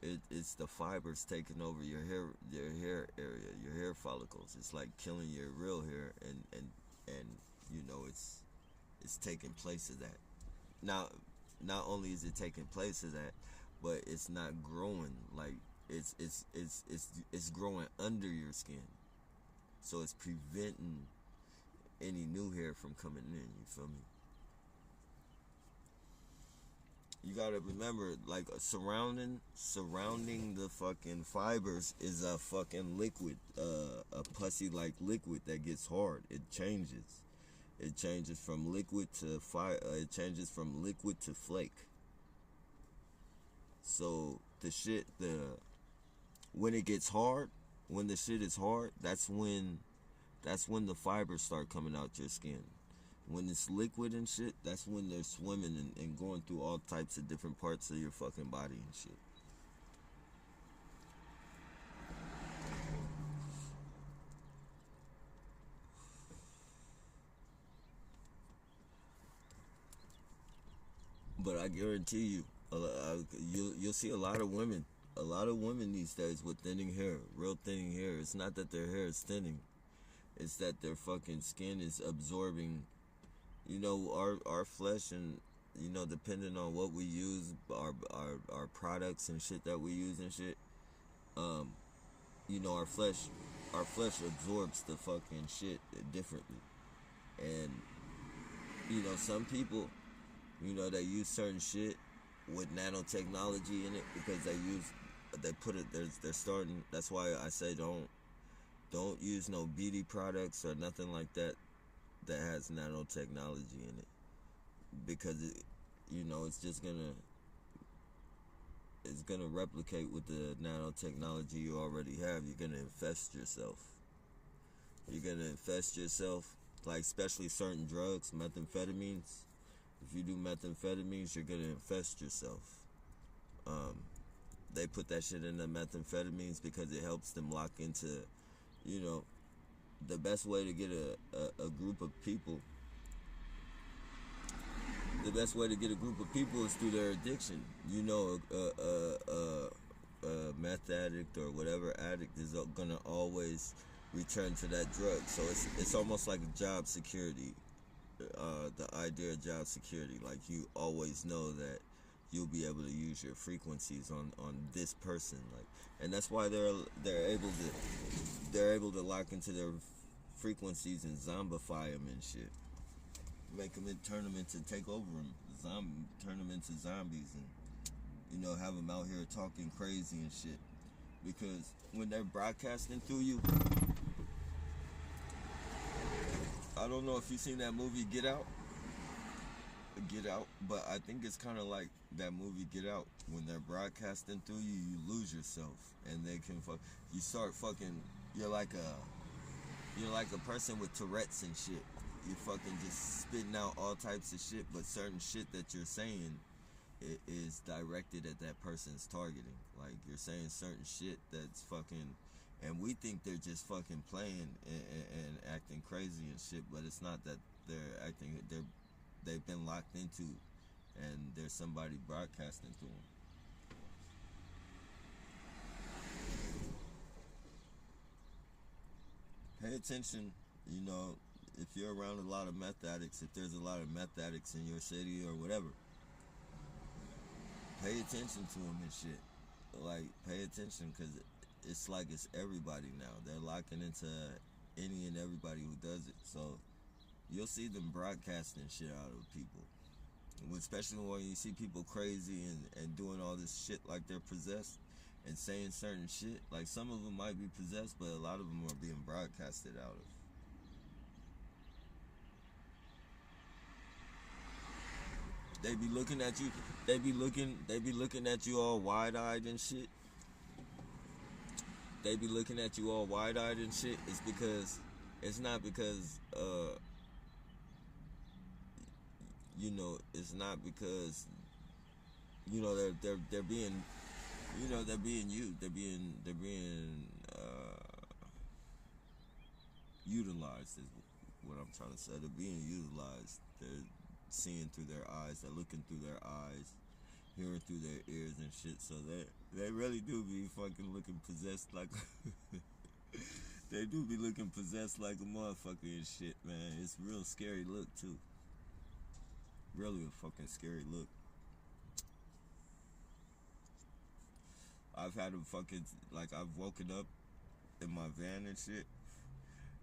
it's the fibers taking over your hair area, your hair follicles. It's like killing your real hair, and it's taking place of that. Now, not only is it taking place of that, but it's not growing. Like it's growing under your skin, so it's preventing any new hair from coming in. You feel me? You gotta remember, like, surrounding the fucking fibers is a fucking liquid, a pussy like liquid that gets hard. It changes. It changes from liquid to it changes from liquid to flake. So when it gets hard, when the shit is hard, that's when the fibers start coming out your skin. When it's liquid and shit, that's when they're swimming and going through all types of different parts of your fucking body and shit. But I guarantee you, you'll see a lot of women these days with thinning hair, real thinning hair. It's not that their hair is thinning, it's that their fucking skin is absorbing. Our flesh, and depending on what we use, our products and shit that we use and shit, our flesh absorbs the fucking shit differently. And some people, they use certain shit with nanotechnology in it, because they put it, they're starting. That's why I say don't use no beauty products or nothing like that has nanotechnology in it, because it's just it's gonna replicate with the nanotechnology you already have. You're gonna infest yourself. Like especially certain drugs, methamphetamines. If you do methamphetamines, you're gonna infest yourself. Um, they put that shit in the methamphetamines because it helps them lock into, you know, the best way to get a group of people. The best way to get a group of people is through their addiction. A meth addict or whatever addict is gonna always return to that drug. So it's almost like job security. The idea of job security, like you always know that you'll be able to use your frequencies on this person, like, and that's why they're able to lock into their frequencies and zombify them and shit, turn them into, take over them, turn them into zombies, and have them out here talking crazy and shit, because when they're broadcasting through you, I don't know if you've seen that movie Get Out, but I think it's kind of like that movie Get Out. When they're broadcasting through you, you lose yourself, and they can you start fucking. You're like a person with Tourette's and shit. You're fucking just spitting out all types of shit, but certain shit that you're saying is directed at that person's targeting. Like you're saying certain shit that's fucking. And we think they're just fucking playing and acting crazy and shit, but it's not that they're acting. They've been locked into, and there's somebody broadcasting to them. Pay attention. If you're around a lot of meth addicts, if there's a lot of meth addicts in your city or whatever, pay attention to them and shit. Like, pay attention, because it's like it's everybody now. They're locking into any and everybody who does it. So you'll see them broadcasting shit out of people, especially when you see people crazy and doing all this shit like they're possessed and saying certain shit. Like some of them might be possessed, but a lot of them are being broadcasted out of. They be looking at you. They be looking at you all wide-eyed and shit. They be looking at you all wide-eyed and shit. It's not because it's not because they're being they're being used. They're being utilized is what I'm trying to say. They're being utilized. They're seeing through their eyes. They're looking through their eyes, hearing through their ears and shit. So they really do be fucking looking possessed like they do be looking possessed like a motherfucker and shit, man. It's a real scary look too. Really a fucking scary look. I've had them fucking, like, I've woken up in my van and shit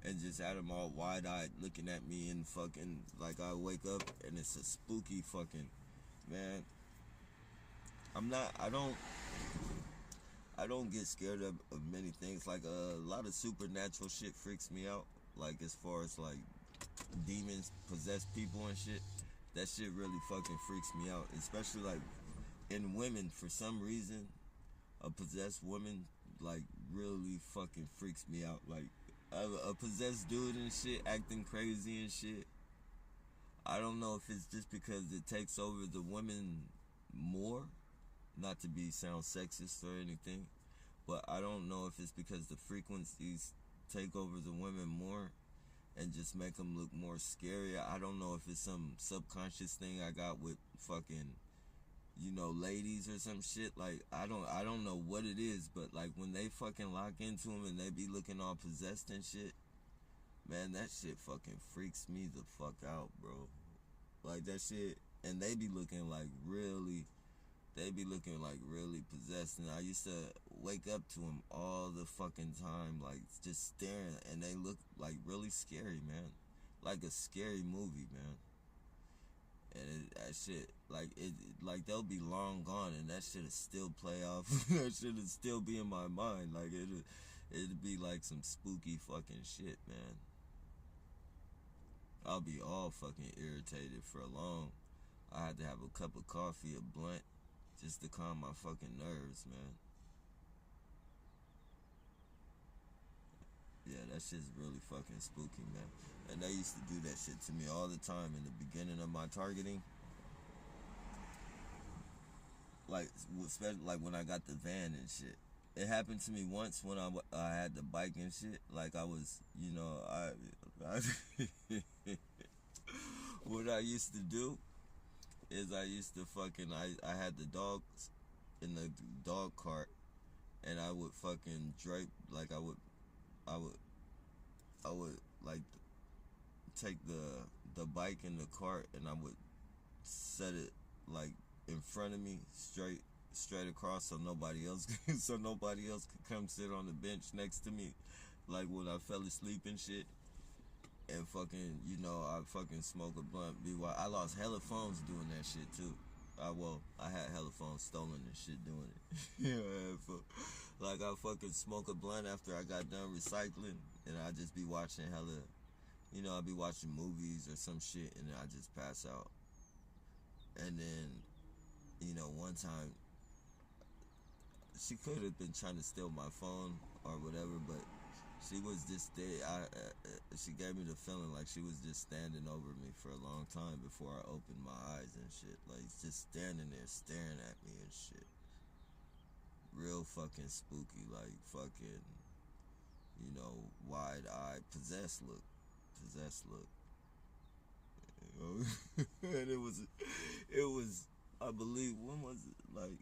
and just had them all wide-eyed looking at me, and fucking, like, I wake up and it's a spooky fucking, man. I don't get scared of many things. Like, a lot of supernatural shit freaks me out. Like, as far as, like, demons, possessed people and shit. That shit really fucking freaks me out. Especially, like, in women, for some reason, a possessed woman, like, really fucking freaks me out. Like, a possessed dude and shit acting crazy and shit. I don't know if it's just because it takes over the women more. Not to sound sexist or anything, but I don't know if it's because the frequencies take over the women more and just make them look more scary. I don't know if it's some subconscious thing I got with fucking, ladies or some shit. Like, I don't know what it is, but like when they fucking lock into them and they be looking all possessed and shit, man, that shit fucking freaks me the fuck out, bro. Like that shit, and they be looking like really possessed, and I used to wake up to them all the fucking time, like just staring, and they look like really scary, man, like a scary movie, man. And that shit, like they'll be long gone, and that shit'll still play off. That shit'll still be in my mind. Like it'd be like some spooky fucking shit, man. I'll be all fucking irritated for long. I had to have a cup of coffee, a blunt, just to calm my fucking nerves, man. Yeah, that shit's really fucking spooky, man. And they used to do that shit to me all the time in the beginning of my targeting. Like, especially like when I got the van and shit. It happened to me once when I had the bike and shit. Like I was, I what I used to do is I used to fucking I had the dogs in the dog cart, and I would fucking drape, like I would like take the bike in the cart, and I would set it like in front of me straight across, so nobody else could come sit on the bench next to me, like when I fell asleep and shit. And fucking, I fucking smoke a blunt. I lost hella phones doing that shit too. I had hella phones stolen and shit doing it. Yeah, like I fucking smoke a blunt after I got done recycling, and I just be watching hella, I'd be watching movies or some shit, and then I just pass out. And then, one time, she could have been trying to steal my phone or whatever, but she was just there. She gave me the feeling like she was just standing over me for a long time before I opened my eyes and shit. Like, just standing there staring at me and shit. Real fucking spooky, like fucking, wide-eyed, possessed look. And it was, I believe, when was it? Like,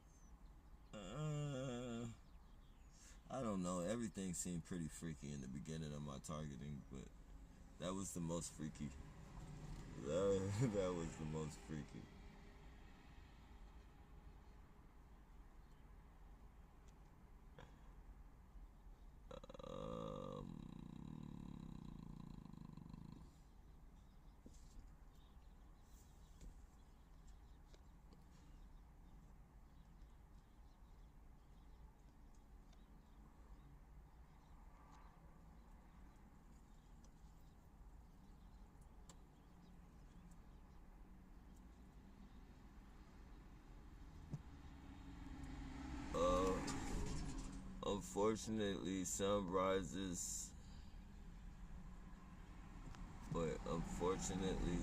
I don't know. Everything seemed pretty freaky in the beginning of my targeting, but that was the most freaky. That was the most freaky. Um, Unfortunately, sun rises, but unfortunately,